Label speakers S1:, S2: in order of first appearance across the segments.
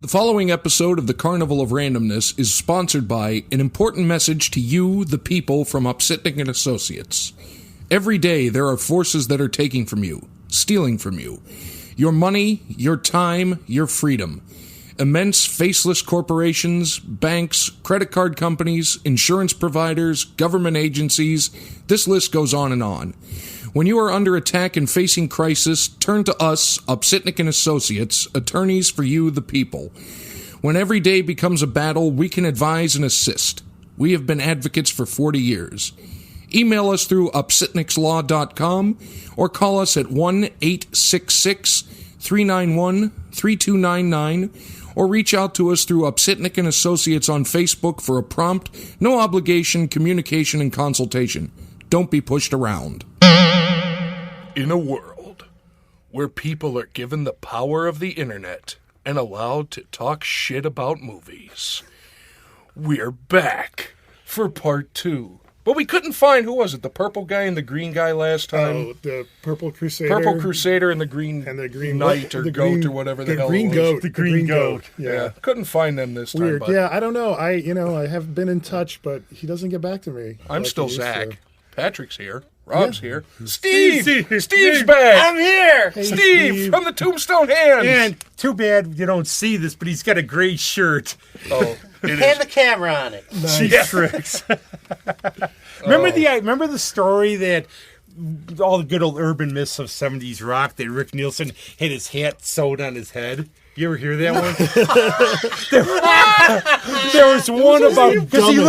S1: The following episode of the Carnival of Randomness is sponsored by an important message to you, the people, from Upsitnik and Associates. Every day there are forces that are taking from you, stealing from you. Your money, your time, your freedom. Immense faceless corporations, banks, credit card companies, insurance providers, government agencies, this list goes on and on. When you are under attack and facing crisis, turn to us, Upsitnik and Associates, attorneys for you, the people. When every day becomes a battle, we can advise and assist. We have been advocates for 40 years. Email us through upsitnikslaw.com or call us at 1-866-391-3299 or reach out to us through Upsitnik and Associates on Facebook for a prompt, no obligation communication and consultation. Don't be pushed around.
S2: In a world where people are given the power of the internet and allowed to talk shit about movies, we're back for part 2. But we couldn't find, who was it, the purple guy and the green guy last time?
S3: Oh, the Purple Crusader.
S2: Purple Crusader and the green knight or goat or whatever the hell it was.
S3: The green goat.
S2: Yeah. Couldn't find them this time.
S3: Weird.
S2: But
S3: Yeah, I don't know. I have been in touch, but he doesn't get back to me.
S2: I'm
S3: like
S2: still
S3: he used
S2: Zach.
S3: to.
S2: Patrick's here. Rob's here. Steve's back.
S4: I'm here.
S3: Hey,
S2: Steve from the Tombstone Hands.
S4: And too bad you don't see this, but he's got a gray shirt.
S2: Oh, it
S5: Hand the camera on it.
S4: Cheap tricks. Remember the story that all the good old urban myths of 70s rock that Rick Nielsen had his hat sewed on his head? You ever hear that one? there was one about because he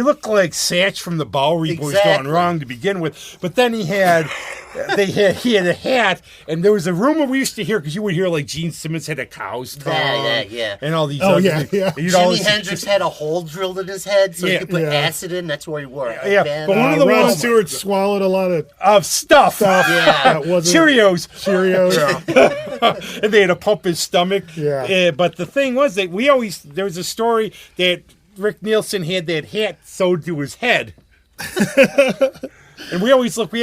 S4: looked like Satch from the Bowery Boys gone wrong to begin with, but then he had a hat, and there was a rumor we used to hear because you would hear like Gene Simmons had a cow's tongue, and all these.
S5: Jimi Hendrix had a hole drilled in his head so he could put acid in. That's where he wore it.
S4: But one of the
S3: Rod
S4: ones
S3: Stewart swallowed a lot of
S4: stuff.
S3: That wasn't
S4: Cheerios. And they had to pump his stomach. But the thing was that there was a story that Rick Nielsen had that hat sewed to his head. And we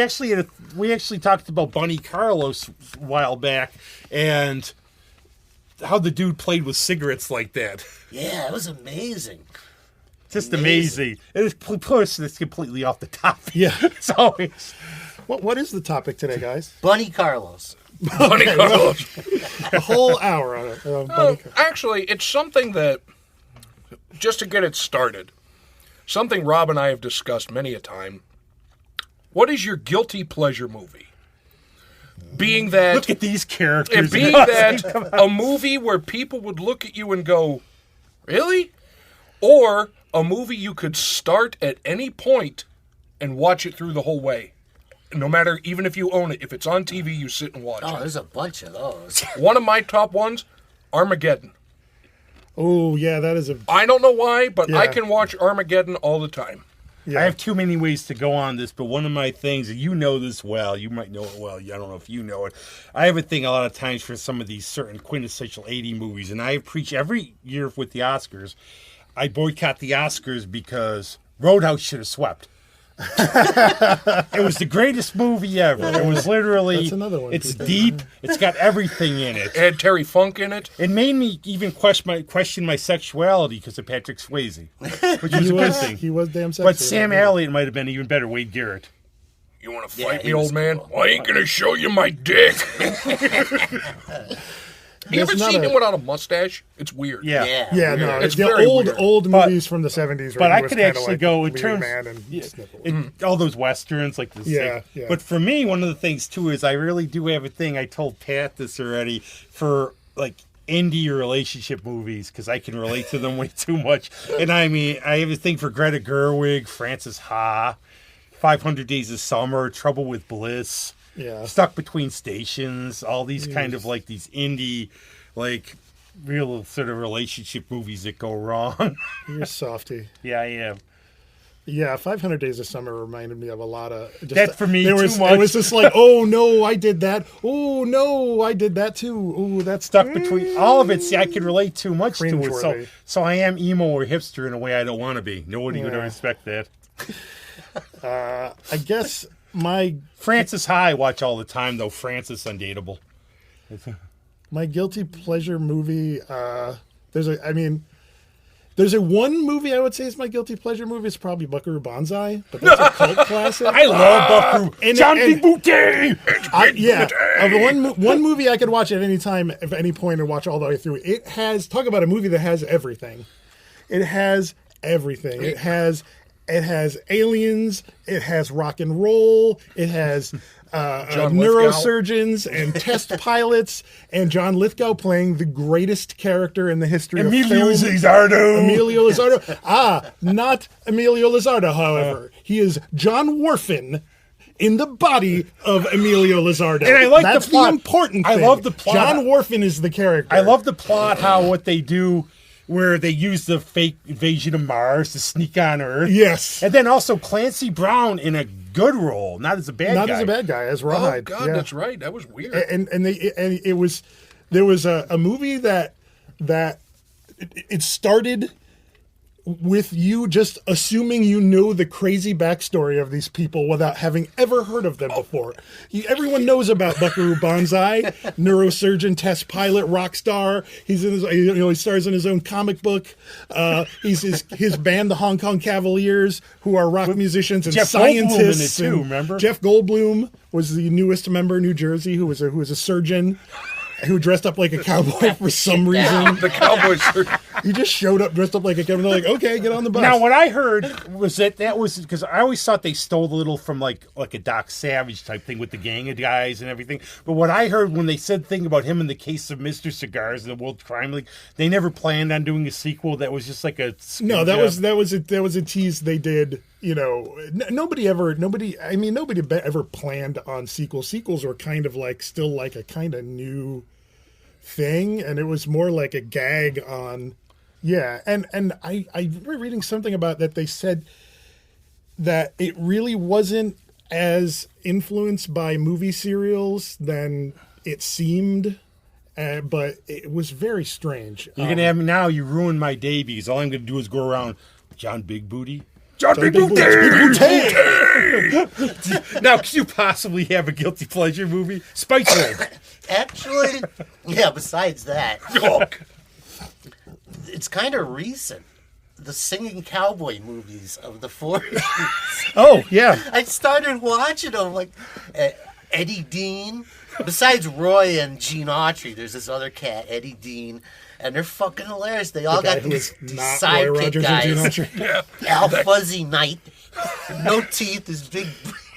S4: actually talked about Bunny Carlos a while back and how the dude played with cigarettes like that.
S5: Yeah, it was amazing.
S4: Just amazing. It's completely off the topic.
S3: Yeah.
S4: It's always.
S3: What is the topic today, guys?
S5: Bunny Carlos.
S2: Bunny Carlos.
S3: A whole hour on it.
S2: Actually, it's something that, just to get it started, something Rob and I have discussed many a time. What is your guilty pleasure movie? Being that...
S4: Look at these characters.
S2: Being that a movie where people would look at you and go, really? Or a movie you could start at any point and watch it through the whole way. No matter, even if you own it. If it's on TV, you sit and watch it.
S5: Oh, there's a bunch of those.
S2: One of my top ones, Armageddon.
S3: Oh, yeah, that is a...
S2: I don't know why, but I can watch Armageddon all the time.
S3: Yeah.
S4: I have too many ways to go on this, but one of my things, and you know this well, you might know it well, I don't know if you know it. I have a thing a lot of times for some of these certain quintessential 80 movies, and I preach every year with the Oscars. I boycott the Oscars because Roadhouse should have swept. It was the greatest movie ever. It was literally.
S3: That's another one.
S4: It's deep. It's got everything in it.
S2: It had Terry Funk in it.
S4: It made me even question my sexuality because of Patrick Swayze, which was a good thing.
S3: He was damn sexy.
S4: But Sam Elliott might have been even better. Wade Garrett.
S2: You want to fight me, old man? Well, I ain't going to show you my dick. You ever seen him without a mustache? It's weird.
S4: Yeah.
S3: No,
S2: It's
S3: the
S2: very weird.
S3: old movies from the 70s.
S4: But I
S3: was
S4: could
S3: kinda
S4: actually
S3: like
S4: go in
S3: Weird
S4: terms
S3: Man and Sniffle.
S4: all those westerns like this.
S3: Yeah.
S4: But for me, one of the things too is I really do have a thing. I told Pat this already for like indie relationship movies because I can relate to them way too much. And I mean, I have a thing for Greta Gerwig, Frances Ha, 500 Days of Summer, Trouble with Bliss, Stuck Between Stations, all these kind of like these indie, like real sort of relationship movies that go wrong.
S3: You're a softy.
S4: Yeah, I am.
S3: Yeah, 500 Days of Summer reminded me of a lot of...
S4: That for me,
S3: too
S4: much.
S3: It was just like, oh, no, I did that. Oh, no, I did that, too. Oh, that's...
S4: Stuck between... All of it, see, I can relate too much to it.
S3: Cringeworthy.
S4: So I am emo or hipster in a way I don't want to be. Nobody would respect that.
S3: I guess my...
S4: Frances Ha I watch all the time, though. Frances Undateable.
S3: My guilty pleasure movie. There's a one movie I would say is my guilty pleasure movie. It's probably Buckaroo Bonzai, but that's a cult classic.
S4: I love Buckaroo. John Big Booty.
S3: One movie I could watch at any time, at any point, and watch all the way through. It has talk about a movie that has everything. It has everything. It has aliens. It has rock and roll. It has neurosurgeons and test pilots, and John Lithgow playing the greatest character in the history of film. Emilio Lizardo. Not Emilio Lizardo, however. He is John Worfen in the body of Emilio Lizardo.
S4: And I like
S3: That's
S4: the plot.
S3: important thing.
S4: I love the plot.
S3: John Worfen is the character.
S4: I love the plot, what they do, where they use the fake invasion of Mars to sneak on Earth.
S3: Yes.
S4: And then also Clancy Brown in a good role, not as a bad guy.
S3: As Rawhide.
S1: Oh, God, that's right. That was weird.
S3: And there was a movie that it started with you just assuming you know the crazy backstory of these people without having ever heard of them before. Everyone knows about Buckaroo Bonzai, neurosurgeon, test pilot, rock star. He's in he stars in his own comic book. He's his band, the Hong Kong Cavaliers, who are rock musicians and
S4: Jeff
S3: scientists.
S4: Goldblum in it too, remember?
S3: Jeff Goldblum was the newest member in New Jersey, who was a surgeon. Who dressed up like a cowboy for some reason.
S1: The Cowboys.
S3: He just showed up dressed up like a cowboy. They're like, okay, get on the bus.
S4: Now, what I heard was that was because I always thought they stole a little from like a Doc Savage type thing with the gang of guys and everything. But what I heard when they said thing about him in the case of Mr. Cigars and the World Crime League, they never planned on doing a sequel. That was just like a
S3: that was a tease they did. Nobody ever planned on sequels. Sequels were kind of like still like a kind of new thing, and it was more like a gag on, And I remember reading something about that. They said that it really wasn't as influenced by movie serials than it seemed. But it was very strange.
S4: You're gonna have me now. You ruined my day because all I'm gonna do is go around John Big Booty.
S1: John Big Booty!
S4: Now, could you possibly have a guilty pleasure movie? Spiteful.
S5: Actually, besides that, it's kind of recent. The singing cowboy movies of the 40s.
S3: Oh, yeah.
S5: I started watching them, like Eddie Dean. Besides Roy and Gene Autry, there's this other cat, Eddie Dean. And they're fucking hilarious. They all got these sidekick guys. Al Fuzzy Knight. No teeth, his big...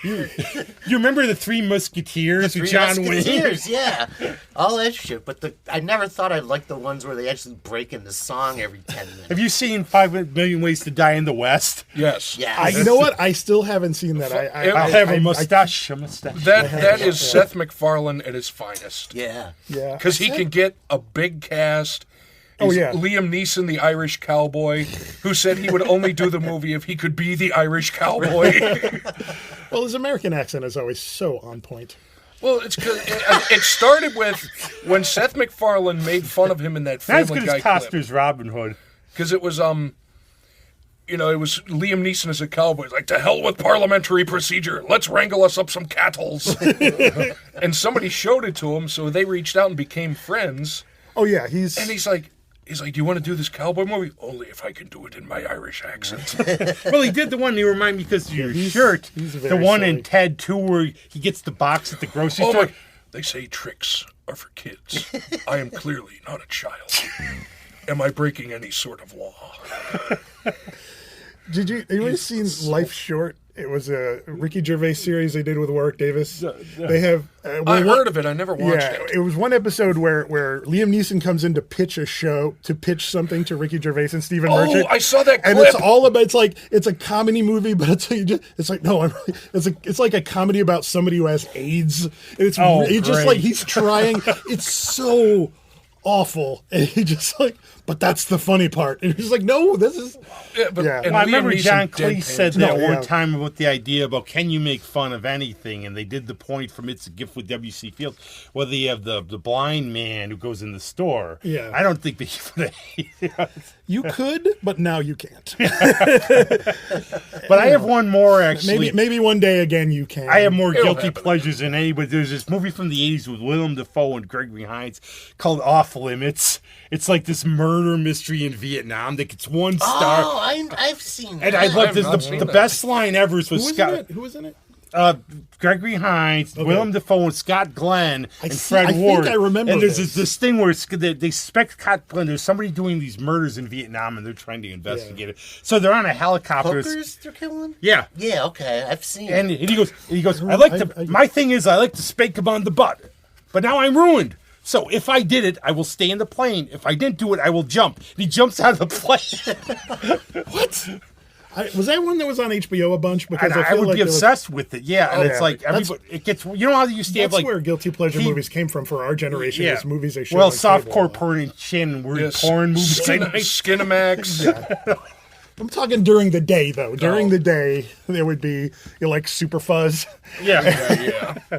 S4: You remember the Three Musketeers with John Wayne?
S5: Yeah. All that shit. But I never thought I'd like the ones where they actually break into song every 10 minutes.
S4: Have you seen 5 Million Ways to Die in the West?
S1: Yes.
S3: You know what? I still haven't seen that.
S4: I have a mustache.
S1: That is Seth MacFarlane at his finest.
S5: Yeah.
S1: Because he can get a big cast. Liam Neeson, the Irish cowboy, who said he would only do the movie if he could be the Irish cowboy.
S3: Well, his American accent is always so on point.
S1: Well, it's because it started with when Seth MacFarlane made fun of him in that Family Guy clip.
S4: Not as good as Costner's Robin Hood.
S1: Because it was it was Liam Neeson as a cowboy. Like, to hell with parliamentary procedure. Let's wrangle us up some cattles. And somebody showed it to him, so they reached out and became friends.
S3: Oh, yeah.
S1: He's like, do you want to do this cowboy movie? Only if I can do it in my Irish accent.
S4: Well, he did the one, you remind me because of your shirt. The one silly. In Ted 2 where he gets the box at the grocery store.
S1: They say tricks are for kids. I am clearly not a child. Am I breaking any sort of law?
S3: Did you ever seen Life Short? It was a Ricky Gervais series they did with Warwick Davis. They have.
S1: I heard of it. I never watched it.
S3: It was one episode where Liam Neeson comes in to pitch a show, to pitch something to Ricky Gervais and Stephen Merchant.
S1: I saw that clip.
S3: And it's all about. It's a comedy movie, but it's like a comedy about somebody who has AIDS. And it's just like he's trying. It's so awful. And he just like, but that's the funny part. And he's like, no, this is.
S2: Yeah, but
S3: Yeah.
S2: and
S4: Well, I
S2: Liam
S4: remember
S2: Neeson
S4: John Cleese
S2: deadpan.
S4: said that
S3: No,
S4: one
S3: yeah.
S4: time about the idea about can you make fun of anything, and they did the point from It's a Gift with W.C. Fields, where they have the blind man who goes in the store.
S3: Yeah.
S4: I don't think they.
S3: You could, but now you can't.
S4: But I have one more actually.
S3: Maybe one day again you can.
S4: I have more
S2: It'll
S4: guilty
S2: happen.
S4: pleasures than anybody. There's this movie from the 80s with Willem Dafoe and Gregory Hines called Off Limits. It's like this murder mystery in Vietnam that gets 1 star.
S5: Oh, I've seen that.
S4: And I love this.
S2: not seen
S4: The
S2: that.
S4: best line ever was
S3: Who was in
S4: Scott.
S3: it? Who was in it?
S4: Gregory Hines, Willem Dafoe, and Scott Glenn, and Fred
S3: I think
S4: Ward.
S3: I remember
S4: And there's
S3: this.
S4: this thing where they suspect Scott Glenn. There's somebody doing these murders in Vietnam, and they're trying to investigate it. So they're on a helicopter.
S5: Hookers they're killing?
S4: Yeah.
S5: Yeah, okay. I've seen
S4: And
S5: it.
S4: he goes, I like to. My thing is, I like to spank him on the butt, but now I'm ruined. So if I did it, I will stay in the plane. If I didn't do it, I will jump. And he jumps out of the plane.
S3: What? Was that one that was on HBO a bunch? Because
S4: And
S3: I
S4: I
S3: feel
S4: would
S3: like
S4: be
S3: there was-
S4: obsessed with it. Yeah, and
S3: Oh,
S4: it's
S3: yeah.
S4: like
S3: That's-
S4: everybody. It gets. You know how you used to have
S3: That's
S4: like
S3: where guilty pleasure movies came from for our generation.
S4: yeah
S3: Was movies they showed.
S4: well,
S3: on
S4: softcore
S3: cable.
S4: porn and Shannon were
S2: Yes.
S4: porn movies.
S2: Skinamax.
S3: I'm talking during the day though. During
S2: Oh.
S3: the day, there would be like Super Fuzz.
S4: Yeah,
S2: Yeah.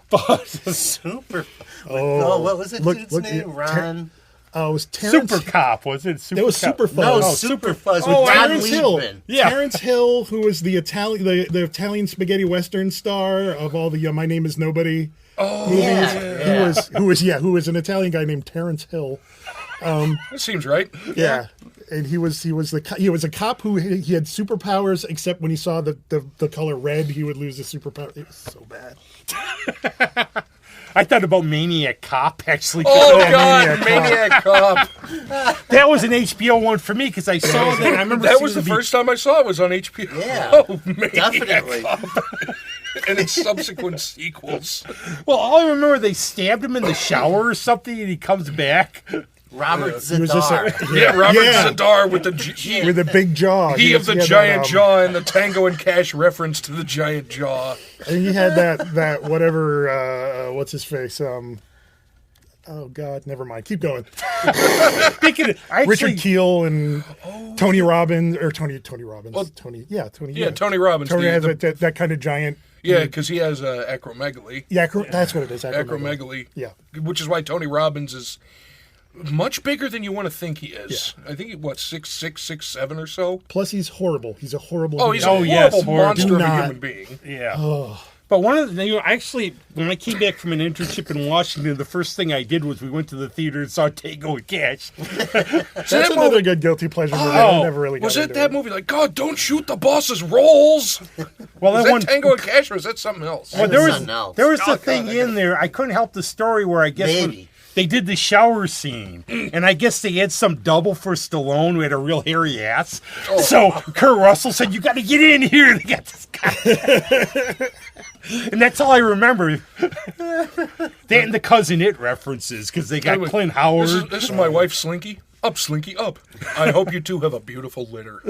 S4: but
S5: Super. Oh, what was it?
S3: look-
S5: Dude's
S3: look,
S5: name?
S3: yeah,
S5: Ron.
S3: Oh, it was Terrence.
S4: Super Cop was it? Super
S3: It was
S4: Cop?
S3: Super Fuzz.
S5: No,
S3: Oh,
S5: Super Fuzz
S3: Oh,
S5: with Don
S3: Terrence Hill.
S5: Liebman.
S4: Yeah.
S3: Terrence Hill, who was the Italian spaghetti western star of all the My Name Is Nobody movies.
S5: Yeah.
S3: Who was an Italian guy named Terrence Hill.
S2: That seems right.
S3: Yeah. And he was a cop who he had superpowers, except when he saw the color red, he would lose his superpower. It was so bad.
S4: I thought about Maniac Cop actually.
S2: Oh, God. Maniac Cop.
S4: That was an HBO one for me because I saw that. I remember
S2: That
S4: seeing
S2: was the
S4: be-
S2: first time I saw it was on HBO.
S5: Yeah.
S2: Oh, Maniac
S5: Definitely.
S2: Cop. And its subsequent sequels.
S4: Well, all I remember they stabbed him in the shower or something, and he comes back.
S5: Robert
S3: He was just
S5: Zadar.
S2: Yeah, Robert
S3: Yeah.
S2: Zadar with the
S3: with a big jaw.
S2: he of the
S3: had
S2: giant
S3: that,
S2: jaw and the Tango and Cash reference to the giant jaw.
S3: And he had that whatever. What's his face? Oh God, never mind. Keep going.
S4: Thinking, I actually,
S3: Richard Keel and Tony Robbins or Tony Robbins. Tony.
S2: Yeah, Tony Robbins.
S3: Tony has
S2: the-
S3: that kind of giant.
S2: Yeah, because he has acromegaly.
S3: Yeah, that's what it is.
S2: Acromegaly.
S3: Yeah.
S2: Which is why Tony Robbins is much bigger than you want to think he is. I think he, 6'6", 6'7" or so.
S3: Plus, he's horrible. He's a horrible.
S2: Oh, he's
S3: human
S2: a
S3: being.
S2: horrible
S4: horrible.
S2: monster
S3: Do
S2: of a
S3: not-
S2: human being.
S4: yeah. But one of the, actually, when I came back from an internship in Washington, the first thing I did was we went to the theater and saw Tango and Cash.
S3: That's another good guilty pleasure movie.
S4: Oh,
S3: I never really got
S2: Was it
S3: into
S2: that movie? Like, God, don't shoot the boss's rolls.
S4: Well,
S2: Was
S4: that
S2: that
S4: one.
S2: Tango and Cash or was that something else?
S4: Well, there was
S5: Something else.
S4: there was
S2: Oh,
S4: a thing
S2: God,
S4: in there. I couldn't help the story where I guess when
S5: Maybe.
S4: they did the shower scene, and I guess they had some double for Stallone who had a real hairy ass. So Kurt Russell said, "You got to get in here." They got this guy, and that's all I remember. That and the Cousin It references because they got
S2: Anyway,
S4: Clint Howard.
S2: This is my wife, Slinky. Up, Slinky, up. I hope you two have a beautiful litter.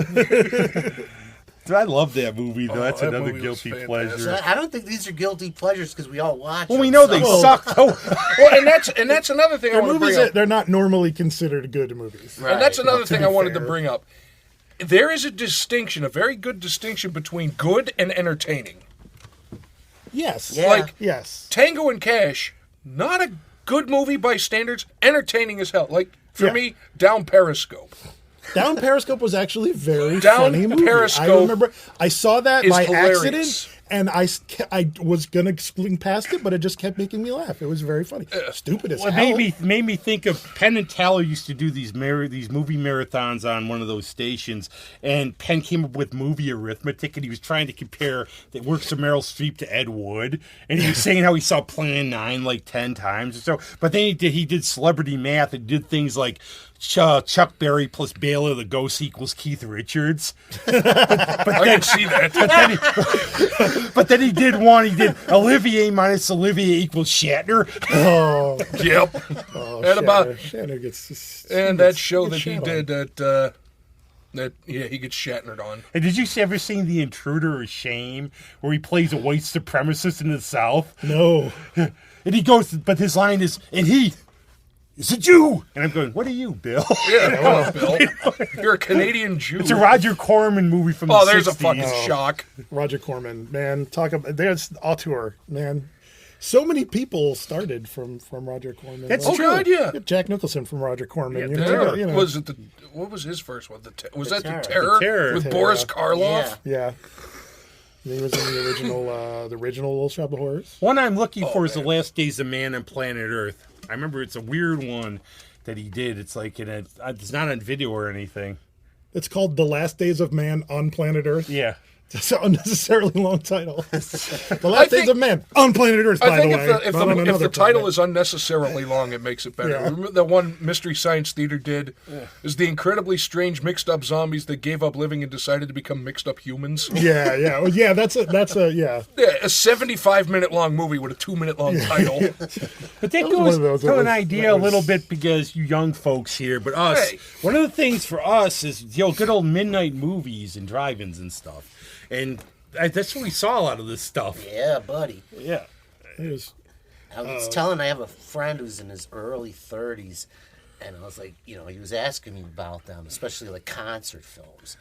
S4: Dude, I love that movie though. That's
S2: that
S4: another
S2: movie was
S4: guilty
S2: fantastic.
S4: pleasure.
S5: I don't think these are guilty pleasures because we all watch
S4: Well,
S5: them,
S4: we know
S5: so-
S4: they suck though.
S2: Well, and that's another thing I
S3: They're
S2: want to
S3: movies
S2: bring
S3: that
S2: up.
S3: they're not normally considered good movies.
S5: Right.
S2: And that's another
S3: To
S2: thing
S3: be
S2: I wanted to
S3: fair.
S2: bring up. There is a distinction, a very good distinction between good and entertaining.
S3: Yes.
S5: Yeah.
S2: Like
S3: Yes.
S2: Tango and Cash, not a good movie by standards, entertaining as hell. Like for
S3: Yeah.
S2: me, Down Periscope.
S3: Down Periscope was actually a very
S2: Down
S3: funny movie. I
S2: Periscope
S3: remember I saw that
S2: is
S3: by
S2: hilarious.
S3: accident, and I was gonna swing past it, but it just kept making me laugh. It was very funny. Stupid as
S4: Well,
S3: hell.
S4: it made me think of Penn and Teller used to do these movie marathons on one of those stations, and Penn came up with movie arithmetic, and he was trying to compare the works of Meryl Streep to Ed Wood, and he was saying how he saw Plan 9 like 10 times or so. But then he did celebrity math and did things like Chuck Berry plus Bela Lugosi equals Keith Richards.
S2: I can see that.
S4: But then he did Olivier minus Olivier equals Shatner.
S3: Oh,
S2: Yep. And about
S3: Shatner gets
S2: and that show that
S3: gets
S2: he
S3: shat
S2: did that he gets shatnered on.
S4: And did you ever seen The Intruder or Shame, where he plays a white supremacist in the South?
S3: on. No.
S4: And he goes, but his line is, and he it's a Jew. And I'm going, what are you, Bill?
S2: Yeah, well, Bill, you're a Canadian Jew.
S4: It's a Roger Corman movie from the 60s.
S2: There's a fucking shock.
S3: Roger Corman, man, talk about there's auteur, man. So many people started from Roger Corman.
S4: That's
S2: Oh
S4: true.
S2: God, yeah.
S3: Jack Nicholson from Roger Corman.
S4: Yeah,
S3: know,
S2: Terror. Was it what was his first one? Was that
S5: Terror.
S2: the Terror?
S4: The Terror.
S2: With
S3: Terror.
S2: Boris Karloff?
S5: Yeah.
S3: Yeah. He was in the original Little Shop of Horrors.
S4: One I'm looking for is
S2: man.
S4: The Last Days of Man on Planet Earth. I remember it's a weird one that he did. It's like it's not on video or anything.
S3: It's called The Last Days of Man on Planet Earth.
S4: Yeah.
S3: It's an unnecessarily long title. The Last Days of Man on Planet Earth, by
S2: I think
S3: the way.
S2: if the title is unnecessarily long, it makes it better.
S3: Yeah.
S2: Remember that one Mystery Science Theater did? Is the incredibly strange mixed up zombies that gave up living and decided to become mixed up humans.
S3: Yeah. Well, yeah, that's a
S2: Yeah, a 75-minute long movie with a 2-minute long title.
S4: But that
S3: was one
S4: goes
S3: of those
S4: to
S3: that
S4: an
S3: was-
S4: idea
S3: that
S4: a little
S3: was-
S4: bit because you young folks here, but us,
S2: Hey.
S4: one of the things for us is, good old midnight movies and drive-ins and stuff. And that's where we saw a lot of this stuff.
S5: Yeah, buddy.
S4: Yeah.
S3: It was,
S5: I was telling, I have a friend who's in his early 30s, and I was like, he was asking me about them, especially like concert films.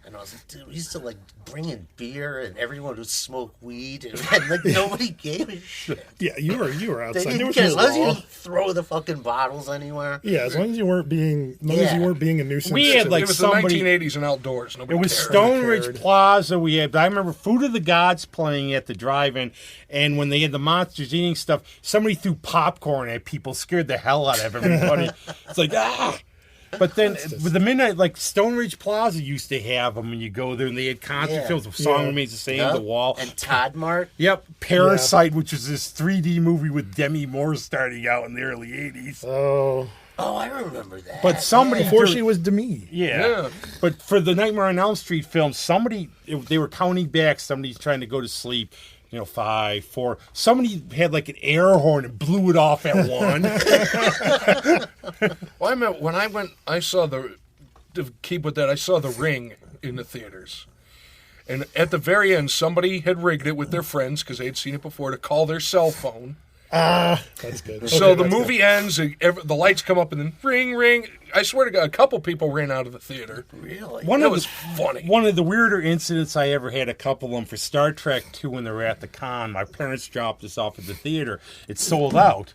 S5: And I was like, dude, we used to like bring in beer, and everyone would smoke weed, and like nobody gave a shit.
S3: yeah, you were
S5: They
S3: outside. There
S5: didn't
S3: was
S5: care as
S3: no
S5: long as you
S3: law.
S5: didn't throw the fucking bottles anywhere.
S3: Yeah, as long as you weren't being a nuisance.
S4: We had,
S3: to-
S4: like,
S2: It was
S4: somebody-
S2: the 1980s and outdoors.
S4: It
S2: Nobody
S4: was
S2: cared.
S4: Stone Ridge
S3: cared.
S4: Plaza. I remember Food of the Gods playing at the drive-in, and when they had the monsters eating stuff, somebody threw popcorn at people, scared the hell out of everybody. It's like, ah! But then with the midnight, like Stone Ridge Plaza used to have them when you go there, and they had concert
S5: Yeah.
S4: films. The song
S3: Yeah.
S4: remains the same,
S5: Yup.
S4: The Wall.
S5: And Todd Mart.
S4: Yep, Parasite, which is this 3D movie with Demi Moore starting out in the early 80s.
S3: Oh,
S5: Oh, I remember that.
S4: But somebody
S3: before she was Demi.
S4: Yeah. But for the Nightmare on Elm Street film, they were counting back. Somebody's trying to go to sleep. 5, 4. Somebody had like an air horn and blew it off at 1.
S2: Well, I meant when I went, I saw to keep with that, I saw The Ring in the theaters. And at the very end, somebody had rigged it with their friends, because they had seen it before, to call their cell phone.
S3: That's good.
S2: So
S3: Okay,
S2: the
S3: that's
S2: movie
S3: good.
S2: ends, and the lights come up, and then ring, ring. I swear to God, a couple people ran out of the theater.
S5: Really?
S2: That was funny.
S4: One of the weirder incidents I ever had, a couple of them for Star Trek 2 when they were at the con. My parents dropped us off at the theater. It sold out.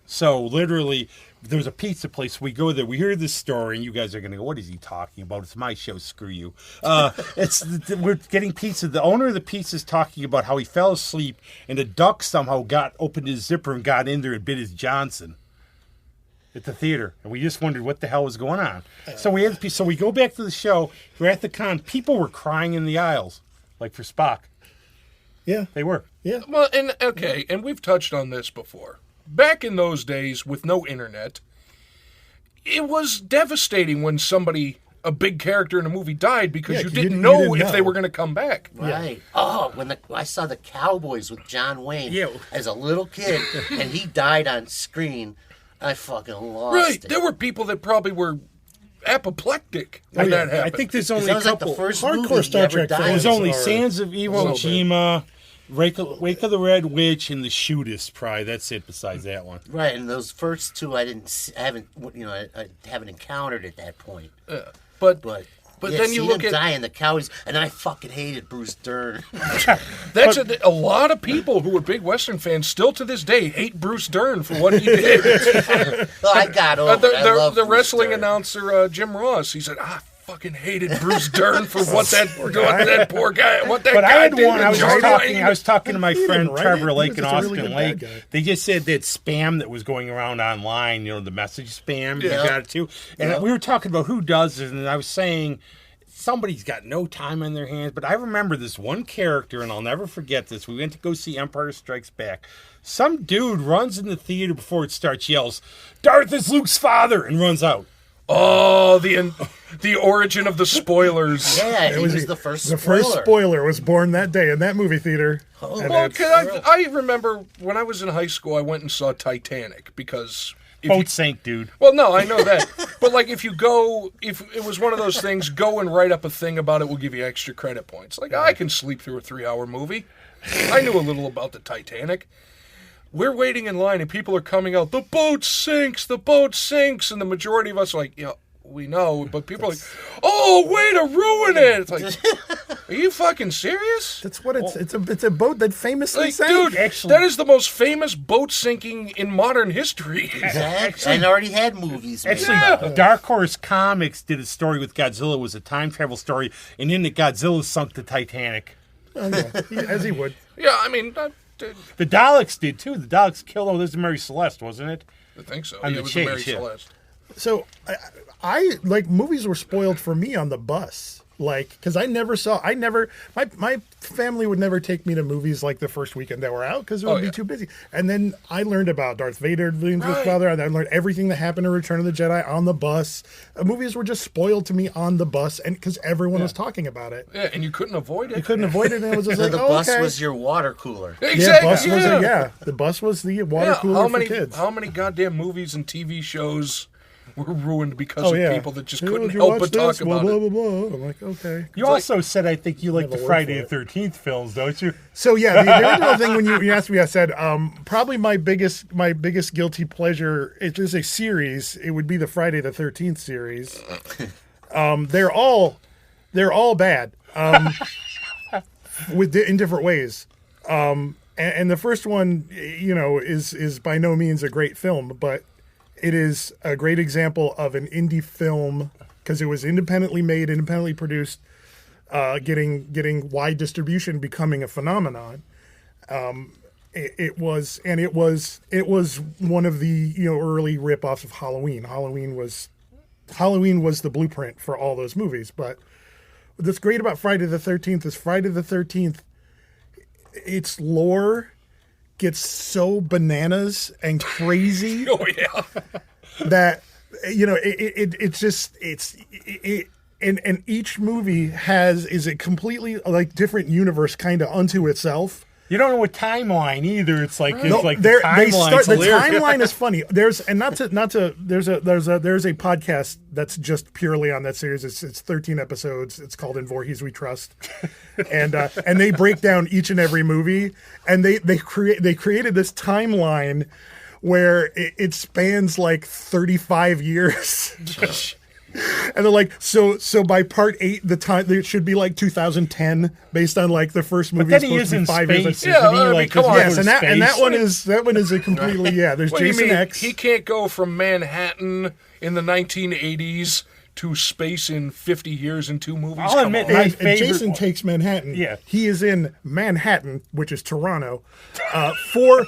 S4: So literally, there was a pizza place. We go there. We hear this story, and you guys are going to go, what is he talking about? It's my show. Screw you. We're getting pizza. The owner of the pizza is talking about how he fell asleep, and a duck somehow opened his zipper and got in there and bit his Johnson at the theater. And we just wondered what the hell was going on. So we go back to the show. We're at the con. People were crying in the aisles, like for Spock.
S3: Yeah,
S4: They were.
S3: yeah.
S2: Well, and we've touched on this before. Back in those days, with no internet, it was devastating when a big character in a movie died, because
S3: Yeah,
S2: you
S3: 'cause
S2: didn't
S3: you
S2: know
S3: didn't
S2: if they
S3: know.
S2: were going to come back.
S5: Right. Oh, when I saw the Cowboys with John Wayne
S4: Yeah.
S5: as a little kid, and he died on screen, I fucking lost
S2: Right.
S5: it.
S2: There were people that probably were apoplectic when that happened.
S4: I think there's only
S5: that
S4: a
S5: was like the
S4: couple.
S5: first
S3: hardcore
S5: movie
S3: Star
S5: he ever
S3: Trek
S5: died.
S3: fans.
S4: There's
S3: Those
S4: only
S3: are
S4: Sands of Iwo
S3: so bad.
S4: Jima, Wake of the Red Witch, and the Shootist. Probably that's it. Besides that one,
S5: Right, and those first two I haven't encountered at that point.
S2: But
S5: Yeah,
S2: then you
S5: see
S2: look
S5: him
S2: at
S5: die in the Cowboys, and then I fucking hated Bruce Dern.
S2: that's a lot of people who were big Western fans still to this day hate Bruce Dern for what he did.
S5: Well, I got over it. I love
S2: the
S5: Bruce
S2: wrestling
S5: Dern.
S2: announcer Jim Ross, he said, I fucking hated Bruce Dern for what that poor guy, what that
S4: but
S2: guy
S4: I had
S2: did.
S4: one.
S2: to
S4: I was
S2: John
S4: talking.
S2: Wayne.
S4: I was talking to my
S3: He
S4: friend
S3: didn't write
S4: Trevor
S3: it. He
S4: Lake
S3: was
S4: in
S3: just a really
S4: Austin
S3: good
S4: Lake.
S3: bad guy.
S4: They just said that spam that was going around online. The message spam.
S5: Yeah.
S4: You got it too. And we were talking about who does it, and I was saying somebody's got no time on their hands. But I remember this one character, and I'll never forget this. We went to go see Empire Strikes Back. Some dude runs in the theater before it starts, yells, "Darth is Luke's father," and runs out.
S2: Oh, the origin of the spoilers.
S5: Yeah, he was the first
S3: The
S5: spoiler.
S3: first spoiler was born that day in that movie theater. And
S2: Well,
S3: it's-
S2: 'cause I remember when I was in high school, I went and saw Titanic, because
S4: Boat sank, dude.
S2: well, no, I know that. But like, if it was one of those things, go and write up a thing about it, we'll give you extra credit points. Like, I can sleep through a 3-hour movie. I knew a little about the Titanic. we're waiting in line and people are coming out, the boat sinks, and the majority of us are like, yeah, we know, but people are like, oh, way to ruin it. It's like, are you fucking serious?
S3: That's what it's a boat that famously
S2: Like,
S3: sank.
S2: dude, that is the most famous boat sinking in modern history.
S5: Exactly. And already had movies.
S4: Actually, Dark Horse Comics did a story with Godzilla. It was a time travel story, and in it, Godzilla sunk the Titanic.
S3: As he would.
S2: Yeah, I mean,
S4: The Daleks did too. The Daleks killed. Oh, this is Mary Celeste, wasn't it?
S2: I think so.
S4: On
S2: Yeah,
S4: the
S2: it was
S4: chase,
S2: Mary
S4: yeah.
S2: Celeste.
S3: So I like movies were spoiled for me on the bus. Like, because my family would never take me to movies like the first weekend they were out because it would be too busy. And then I learned about Darth Vader being his father, and I learned everything that happened in Return of the Jedi on the bus. Movies were just spoiled to me on the bus, and because everyone was talking about it.
S2: Yeah, and you couldn't avoid it.
S3: You couldn't avoid it, and it was just like,
S5: The bus was your water cooler.
S2: Exactly.
S3: The bus was the water cooler for kids.
S2: How many goddamn movies and TV shows were ruined because of people that just couldn't
S3: you
S2: help
S3: watch
S2: but talk
S3: this?
S2: about
S3: blah,
S2: it?
S3: blah, blah. I'm like, okay.
S4: You also said, I think you like the
S3: Have a word
S4: Friday
S3: for
S4: the 13th films, don't you?
S3: So yeah, the original thing when you asked me, I said probably my biggest guilty pleasure. It is a series. It would be the Friday the 13th series. They're all bad in different ways. And the first one, is by no means a great film, but it is a great example of an indie film because it was independently made, independently produced, getting wide distribution, becoming a phenomenon. It was one of the early ripoffs of Halloween. Halloween was the blueprint for all those movies. But what's great about Friday the 13th is Friday the 13th. Its lore gets so bananas and crazy that and each movie is a completely like different universe kind of unto itself.
S4: You don't know what timeline either. It's like the
S3: timeline is funny. There's a podcast that's just purely on that series. It's 13 episodes. It's called In Voorhees We Trust, and they break down each and every movie, and they created this timeline where it spans like 35 years. And they're like, so by part 8, the time it should be like 2010, based on like the first movie.
S4: But then he is in space.
S2: Come on.
S3: Yes, and that one is a completely There's Jason X.
S2: He can't go from Manhattan in the 1980s to space in 50 years in 2 movies.
S4: I'll admit, my favorite
S3: Jason
S4: one.
S3: Takes Manhattan.
S4: Yeah.
S3: He is in Manhattan, which is Toronto, for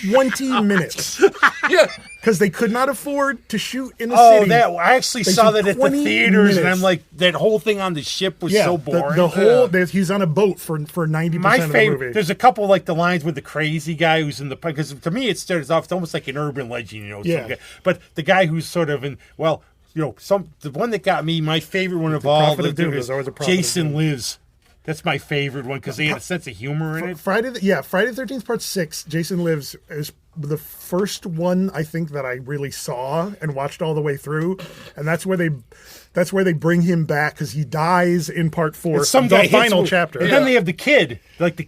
S3: 20 minutes.
S2: Yeah.
S3: Because they could not afford to shoot in the city.
S4: I actually saw that at the theaters, and I'm like, that whole thing on the ship was so boring.
S3: The whole he's on a boat for 90% of the movie.
S4: There's a couple like the lines with the crazy guy who's in the, because to me it starts off, it's almost like an urban legend, but the guy who's sort of in, the one that got me, my favorite one of all,
S3: is
S4: Jason Lives. That's my favorite one because they had a sense of humor in it.
S3: Friday the 13th Part 6, Jason Lives, is the first one I think that I really saw and watched all the way through, and that's where they bring him back because he dies in Part 4, the final chapter.
S4: And then they have the kid, one of the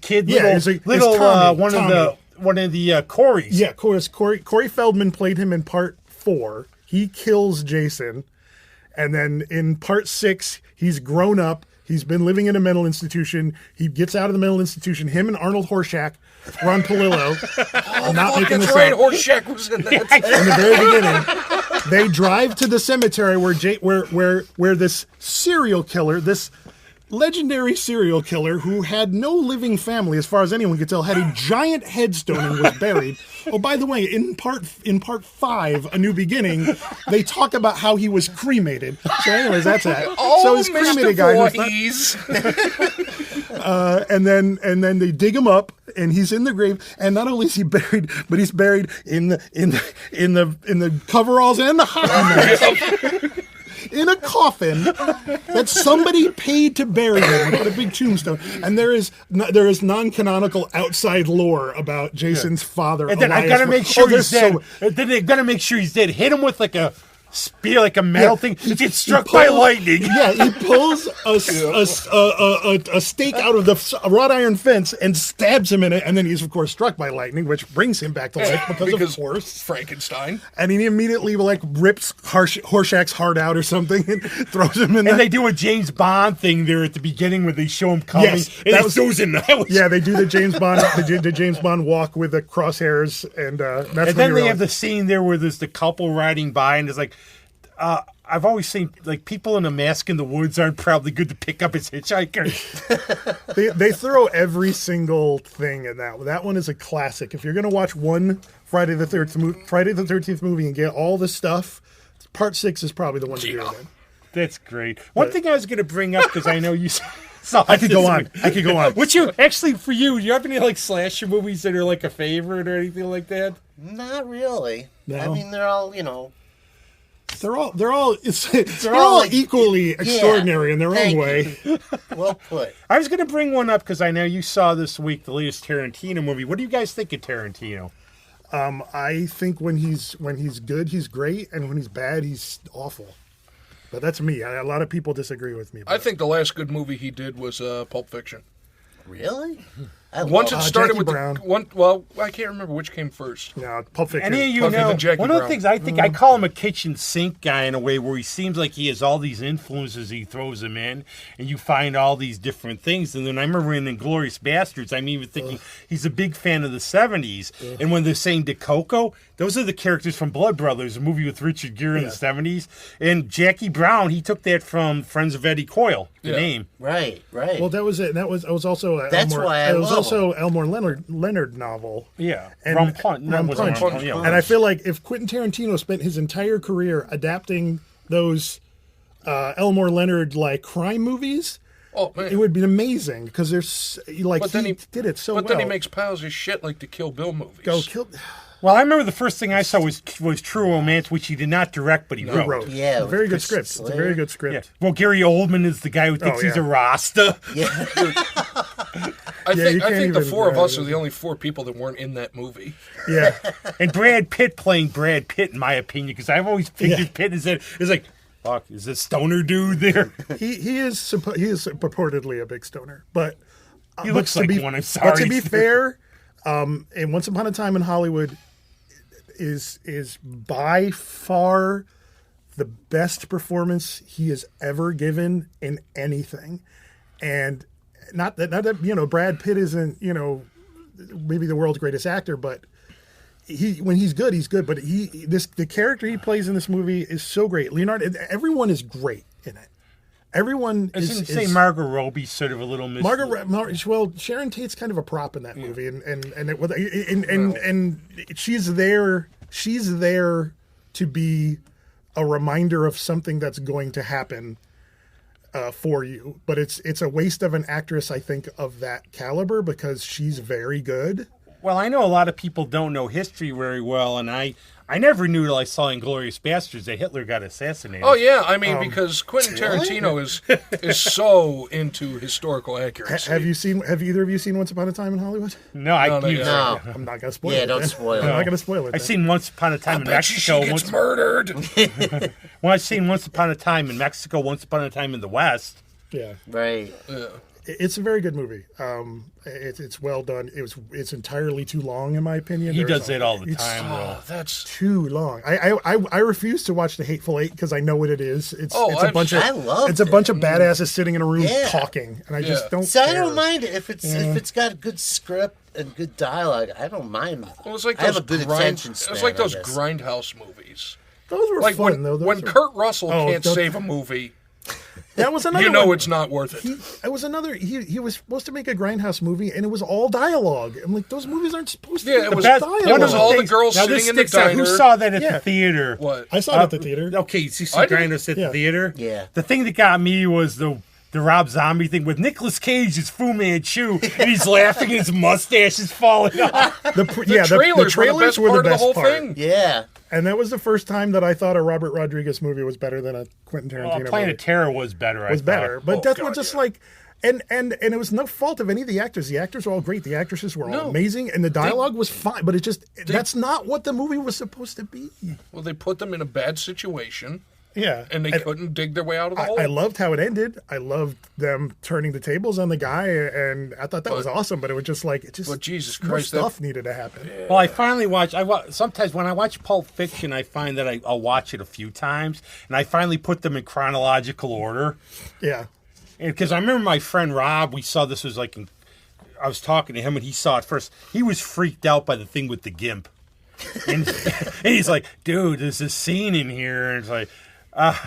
S4: Corys.
S3: Yeah, Corey Feldman played him in Part 4. He kills Jason, and then in Part 6, he's grown up. He's been living in a mental institution. He gets out of the mental institution. Him and Arnold Horshack, Ron Palillo.
S2: That's right. Horshack was in that.
S3: In the very beginning, they drive to the cemetery where this serial killer, this legendary serial killer who had no living family, as far as anyone could tell, had a giant headstone and was buried. Oh, by the way, in part 5, A New Beginning, they talk about how he was cremated. So, anyways, that's that. So he's cremated guy. And then they dig him up, and he's in the grave. And not only is he buried, but he's buried in the coveralls and the hot mess. In a coffin that somebody paid to bury him with a big tombstone, and there is non-canonical outside lore about Jason's father.
S4: And then I gotta make sure he's dead. Then they gotta make sure he's dead. Hit him with like a spear, like a metal thing. It gets struck by lightning.
S3: Yeah, he pulls a stake out of the wrought iron fence and stabs him in it, and then he's of course struck by lightning, which brings him back to life because of course
S2: Frankenstein.
S3: And he immediately like rips Horshack's heart out or something and throws him in.
S4: And they do a James Bond thing there at the beginning where they show him coming.
S3: Yes,
S4: and
S3: that
S4: it
S3: was-
S4: goes in.
S3: Yeah, they do the James Bond the James Bond walk with the crosshairs, and that's
S4: And
S3: when
S4: then
S3: you
S4: they
S3: realize-
S4: have the scene there where there's the couple riding by, and there's like, I've always seen like people in a mask in the woods aren't probably good to pick up as hitchhikers.
S3: they throw every single thing in that. That one is a classic. If you're gonna watch one Friday the 13th movie and get all the stuff, Part 6 is probably the one to do it in.
S4: That's great. One thing I was going to bring up because I know you saw.
S3: I could go on.
S4: Would you actually for you? Do you have any like slasher movies that are like a favorite or anything like that?
S5: Not really.
S3: No.
S5: I mean, they're all,
S3: They're all
S5: like-
S3: equally extraordinary in their own
S5: Thank
S3: way.
S5: well put.
S4: I was going to bring one up because I know you saw this week the latest Tarantino movie. What do you guys think of Tarantino?
S3: I think when he's good, he's great, and when he's bad, he's awful. But that's me. A lot of people disagree with me.
S2: I think the last good movie he did was Pulp Fiction.
S5: Really?
S2: Once it started
S3: Jackie
S2: with
S3: Brown.
S2: the one, well, I can't remember which came first.
S3: No, Pulp Fiction.
S4: Any of you
S2: Other
S4: know,
S2: than Jackie
S4: one of the
S2: Brown.
S4: things I think I call him a kitchen sink guy in a way where he seems like he has all these influences he throws them in, and you find all these different things. And then I remember in Inglourious Bastards, I'm even thinking he's a big fan of the 70s. And when they're saying DeCoco, those are the characters from Blood Brothers, a movie with Richard Gere in the 70s. And Jackie Brown, he took that from Friends of Eddie Coyle, the name.
S5: Right.
S3: Well, that was it. That was also a
S5: That's why I
S3: it was
S5: love
S3: also Elmore Leonard novel.
S4: Yeah.
S3: And
S4: Rum Punch. No, it
S3: Rum
S4: wasn't
S3: Punch.
S4: Rum Punch, yeah.
S3: And I feel like if Quentin Tarantino spent his entire career adapting those Elmore Leonard like crime movies,
S2: Oh man!
S3: it would be amazing because there's like
S2: But then
S3: he
S2: he
S3: did it so
S2: But
S3: well.
S2: then he makes piles of shit like the Kill Bill movies.
S3: Go kill.
S4: Well, I remember the first thing I saw was True Romance, which he did not direct, but he
S3: He
S4: wrote.
S3: wrote.
S5: Yeah,
S3: It's a very
S5: with
S3: good
S5: Chris
S3: script. It's a
S5: Slater.
S3: very good
S4: Yeah.
S3: script.
S4: Well, Gary Oldman is the guy who thinks he's
S3: yeah.
S4: a Rasta.
S5: Yeah.
S2: I
S3: you
S2: think
S3: can't
S2: the
S3: even-
S2: four of us are the only four people that weren't in that movie.
S3: Yeah.
S4: And Brad Pitt playing Brad Pitt, in my opinion, because I've always figured
S3: Yeah.
S4: Pitt is like, fuck, is this stoner dude there?
S3: he is purportedly a big stoner, but
S4: He
S3: but
S4: looks
S3: to
S4: like
S3: be,
S4: one. I'm
S3: But
S4: sorry.
S3: to be fair, and Once Upon a Time in Hollywood is by far the best performance he has ever given in anything, and not that Brad Pitt isn't maybe the world's greatest actor, but when he's good, he's good. But the character he plays in this movie is so great. Leonardo, everyone is great in it. Everyone
S4: I was
S3: is.
S4: going to say Margot Robbie's sort of a little
S3: Well, Sharon Tate's kind of a prop in that movie, and she's there. She's there to be a reminder of something that's going to happen for you. But it's a waste of an actress, I think, of that caliber because she's very good.
S4: Well, I know a lot of people don't know history very well, and I never knew till I saw Inglourious Bastards that Hitler got assassinated.
S2: Oh yeah, I mean because Quentin Tarantino is so into historical accuracy.
S3: Have either of you seen Once Upon a Time in Hollywood?
S4: No,
S5: No.
S3: I'm not gonna spoil it.
S5: Yeah, don't
S3: then.
S5: spoil
S3: I'm
S5: it.
S3: not gonna spoil it.
S4: I've
S3: then.
S4: seen Once Upon a Time in
S2: Bet you
S4: Mexico.
S2: she gets murdered.
S4: Well, I've seen Once Upon a Time in Mexico, Once Upon a Time in the West.
S3: Yeah.
S5: Right.
S3: It's a very good movie. It's well done. It's entirely too long, in my opinion.
S4: He
S3: There's
S4: does that all the
S3: it's
S4: time, though.
S2: Oh, that's
S3: too long. I refuse to watch The Hateful Eight because I know what it is. It's a bunch of
S5: I loved
S3: it's a
S5: it.
S3: bunch of badasses sitting in a room
S5: Yeah.
S3: talking, and I just don't.
S5: So I
S3: care.
S5: don't mind it if it's got a good script and good dialogue. I don't mind.
S2: well, it's like
S5: I have
S2: those
S5: a good attention span.
S2: It's like those
S5: I guess.
S2: grindhouse movies.
S3: Those were
S2: Like
S3: fun though. Those
S2: when
S3: were-
S2: Kurt Russell
S3: Oh,
S2: can't
S3: don't-
S2: save a movie,
S3: that was another.
S2: you know
S3: one.
S2: it's not worth it.
S3: It was another. He was supposed to make a grindhouse movie, and it was all dialogue. I'm like, those movies aren't supposed to.
S2: Yeah,
S3: be
S2: it was-
S3: dialogue.
S2: it was all the
S4: things-
S2: girls
S4: now this
S2: sitting in the
S4: sticks out. Who
S2: diner.
S4: saw that at
S3: Yeah.
S4: the theater?
S2: What?
S3: I saw it at the theater.
S4: Okay, so you see
S2: I did.
S4: Grindhouse at
S3: Yeah.
S4: the theater?
S5: Yeah.
S4: The thing that got me was the Rob Zombie thing with Nicolas Cage as Fu Manchu, and he's laughing and his mustache is falling off.
S3: The
S2: Trailers were the best part of the whole
S3: part.
S2: thing.
S5: Yeah.
S3: And that was the first time that I thought a Robert Rodriguez movie was better than a Quentin Tarantino
S4: Well, Planet
S3: movie.
S4: Terror was better.
S3: Was better, but
S2: Oh,
S3: that's
S2: God,
S3: what just
S2: yeah.
S3: like And it was no fault of any of the actors. The actors were all great. The actresses were all amazing, and the dialogue was fine. But that's not what the movie was supposed to be.
S2: Well, they put them in a bad situation.
S3: Yeah.
S2: And they couldn't dig their way out of the hole.
S3: I loved how it ended. I loved them turning the tables on the guy, and I thought that was awesome. But it was just like,
S2: but Jesus
S3: more
S2: Christ,
S3: stuff needed to happen.
S4: Yeah. Well, I finally watched. Sometimes when I watch Pulp Fiction, I find that I'll watch it a few times, and I finally put them in chronological order.
S3: Yeah.
S4: Because I remember my friend Rob, we saw this was like, I was talking to him, and he saw it first. He was freaked out by the thing with the gimp, and he's like, "Dude, there's this scene in here," and it's like. And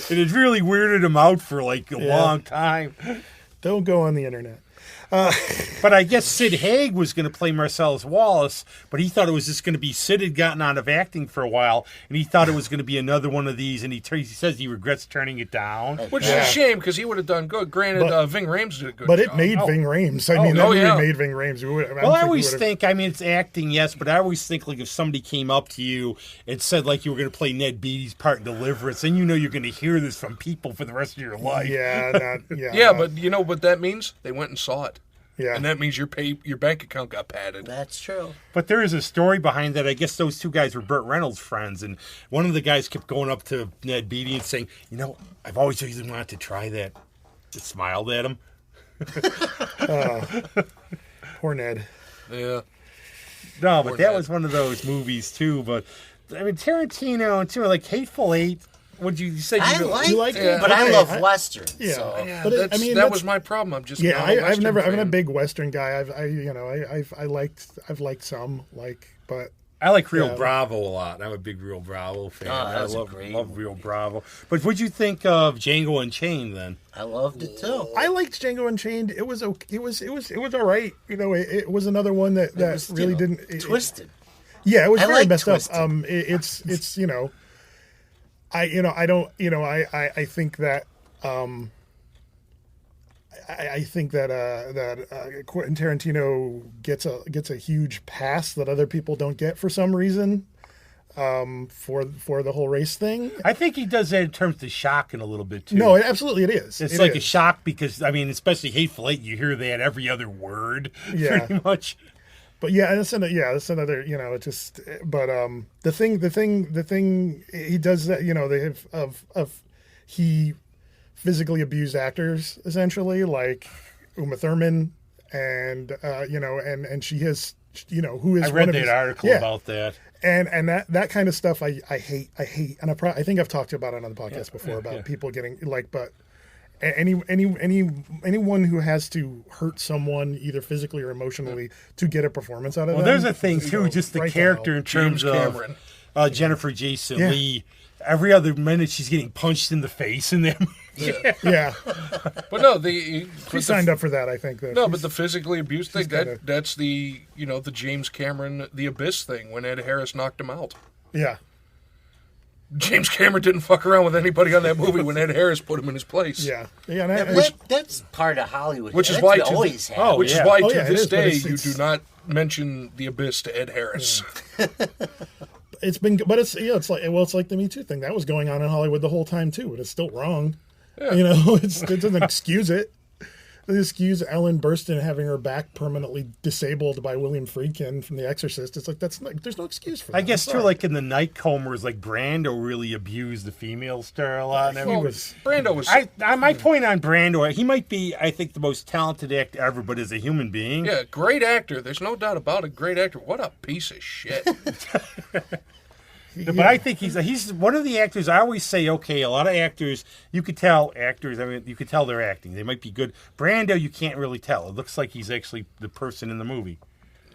S4: it really weirded him out for like a long time.
S3: Don't go on the internet.
S4: But I guess Sid Haig was going to play Marcellus Wallace, but he thought it was just going to be Sid had gotten out of acting for a while, and he thought it was going to be another one of these, and he says he regrets turning it down.
S2: Which is a shame, because he would have done good. Granted, Ving Rhames did a good job.
S3: But it made Ving Rhames. I mean, that movie made Ving Rhames.
S4: I always think, I mean, it's acting, yes, but I always think, like, if somebody came up to you and said, like, you were going to play Ned Beatty's part in Deliverance, then you know you're going to hear this from people for the rest of your life.
S2: But you know what that means? They went and saw it. Yeah. And that means your bank account got padded.
S5: That's true.
S4: But there is a story behind that. I guess those two guys were Burt Reynolds' friends, and one of the guys kept going up to Ned Beatty and saying, "You know, I've always really wanted to try that." Just smiled at him.
S3: Poor Ned.
S2: Yeah.
S4: No, but that was one of those movies too. But I mean, Tarantino and too, like Hateful Eight. Would you say
S5: you like it? But I love westerns.
S3: Yeah,
S5: so.
S3: But
S2: that was my problem. I'm just
S3: I've been a big western guy. I've liked some but
S4: I like Rio Bravo a lot. I'm a big Rio Bravo fan.
S5: I
S4: love Rio Bravo. But what'd you think of Django Unchained then?
S5: I loved it too.
S3: I liked Django Unchained. It was okay. It was all right. You know, it was another one that was, really didn't
S5: twisted.
S3: It was very messed
S5: twisted.
S3: up. It's you know. I think that I think that Quentin Tarantino gets a huge pass that other people don't get for some reason for the whole race thing.
S4: I think he does that in terms of shocking a little bit too.
S3: No, absolutely it is.
S4: It's like a shock because I mean, especially Hateful Eight, you hear that every other word, pretty much.
S3: But that's another, you know, it just, but, the thing he does that, you know, they have, he physically abused actors essentially, like Uma Thurman and, you know, and she has, you know, who is,
S4: I read that article about that.
S3: And that kind of stuff I hate. And I think I've talked about it on the podcast before about people getting like, but anyone who has to hurt someone either physically or emotionally to get a performance out of them.
S4: Well, there's a thing too, just the character in terms of Jennifer Jason Leigh. Every other minute she's getting punched in the face in them.
S3: Yeah.
S2: But no,
S3: she signed up for that, I think. Though.
S2: No, but the physically abused thing, that's the, you know, the James Cameron, The Abyss thing when Ed Harris knocked him out.
S3: Yeah.
S2: James Cameron didn't fuck around with anybody on that movie when Ed Harris put him in his place.
S3: Yeah.
S5: That's part of Hollywood.
S2: Which is why
S5: always have.
S2: Oh, which is why to this day you do not mention The Abyss to Ed Harris.
S3: Yeah. It's like the Me Too thing that was going on in Hollywood the whole time too, but it's still wrong. Yeah. You know, it doesn't excuse it. They excuse Ellen Burstyn having her back permanently disabled by William Friedkin from The Exorcist. It's like there's no excuse for that.
S4: I guess too, like in the Nightcombers, like Brando really abused the female star a lot.
S2: Brando was.
S4: My point on Brando, he might be, I think, the most talented actor ever, but as a human being,
S2: great actor. There's no doubt about it. Great actor. What a piece of shit.
S4: But I think he's one of the actors. I always say, okay, a lot of actors, you could tell actors. I mean, you could tell they're acting. They might be good. Brando, you can't really tell. It looks like he's actually the person in the movie.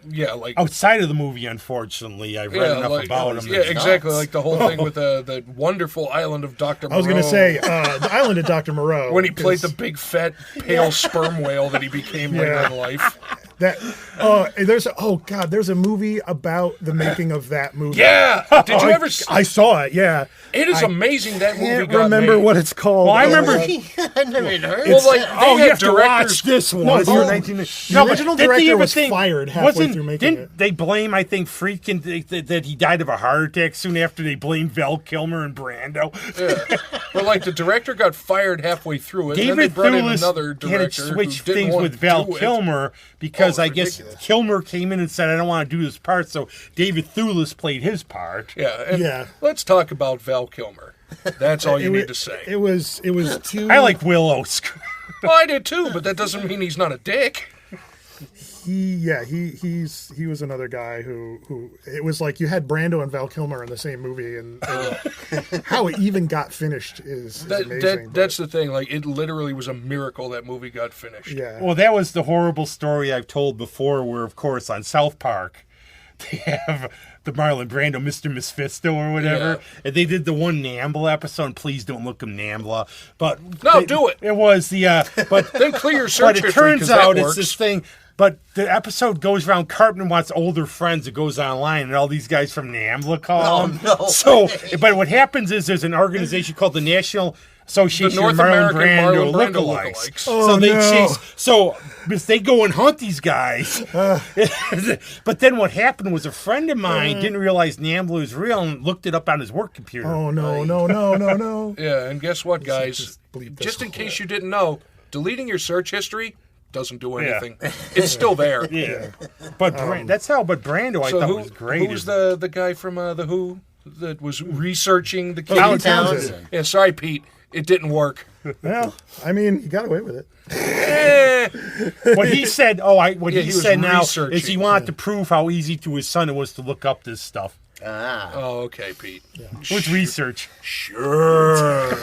S2: Yeah, like
S4: outside of the movie, unfortunately, I've read enough about him.
S2: Yeah, exactly. Like the whole thing with the wonderful island of Dr. Moreau.
S3: I was going to say the island of Dr. Moreau
S2: when he played the big fat pale sperm whale that he became later in life.
S3: There's a movie about the making of that movie.
S2: Yeah, did you ever?
S3: I saw it. Yeah,
S2: it is amazing that movie.
S3: Can't
S2: got
S3: remember
S2: made.
S3: what it's called.
S4: Well, I remember.
S5: I never even heard.
S2: Well, like
S4: You have to watch this one.
S3: No,
S4: It's
S3: the
S4: from
S3: the original director was fired halfway through making
S4: Didn't
S3: it.
S4: they blame? I think Friedkin that he died of a heart attack soon after. They blamed Val Kilmer and Brando.
S2: Yeah. But like the director got fired halfway through it, and then they
S4: David
S2: brought in
S4: Thewlis
S2: another director
S4: had to switch
S2: who didn't
S4: things
S2: want
S4: with
S2: to
S4: Val
S2: do it.
S4: Kilmer because
S2: Oh,
S4: I guess
S2: ridiculous.
S4: Kilmer came in and said, "I don't want to do this part," so David Thewlis played his part.
S2: Yeah, and
S3: Yeah.
S2: let's talk about Val Kilmer. That's all you need to say.
S3: It was too.
S4: I like Willow.
S2: Well, I did too, but that doesn't mean he's not a dick.
S3: He was another guy who it was like you had Brando and Val Kilmer in the same movie, and how it even got finished is amazing.
S2: That's the thing. Like, it literally was a miracle that movie got finished.
S3: yeah.
S4: Well, that was the horrible story I've told before, where, of course, on South Park, they have the Marlon Brando, Mr. Mephisto or whatever, and they did the one Nambla episode. Please don't look him Nambla, but
S2: do it.
S4: It was the but
S2: Then clear your
S4: but
S2: search
S4: it
S2: history, 'cause
S4: turns
S2: that
S4: out it's
S2: works.
S4: this thing. But the episode goes around. Cartman wants older friends. It goes online, and all these guys from NAMBLA call him.
S5: no
S4: So,
S5: way.
S4: but what happens is there's an organization called the National Association
S2: The North
S4: of Marlon
S2: American
S4: Brando
S2: Marlon Brando
S4: Lookalikes.
S2: lookalikes.
S4: So they
S3: no.
S4: chase. So if they go and hunt these guys. But then what happened was a friend of mine didn't realize NAMBLA was real and looked it up on his work computer.
S3: Oh no.
S2: Yeah, and guess what, guys?
S3: Just bleep this
S2: Just in
S3: whole
S2: case you didn't know, deleting your search history doesn't do anything. It's still there.
S4: Yeah, but that's how. But Brando, I
S2: So
S4: thought
S2: who,
S4: was great.
S2: who's the guy from the Who that was researching the
S3: Pete
S2: kids?
S3: Townsend.
S2: Yeah, sorry, Pete. It didn't work.
S3: Well, I mean, he got away with it.
S4: What he said? What
S2: Yeah,
S4: he
S2: he was
S4: said now
S2: researching.
S4: is he wanted to prove how easy to his son it was to look up this stuff.
S2: Oh, okay, Pete.
S4: With research.
S2: Sure.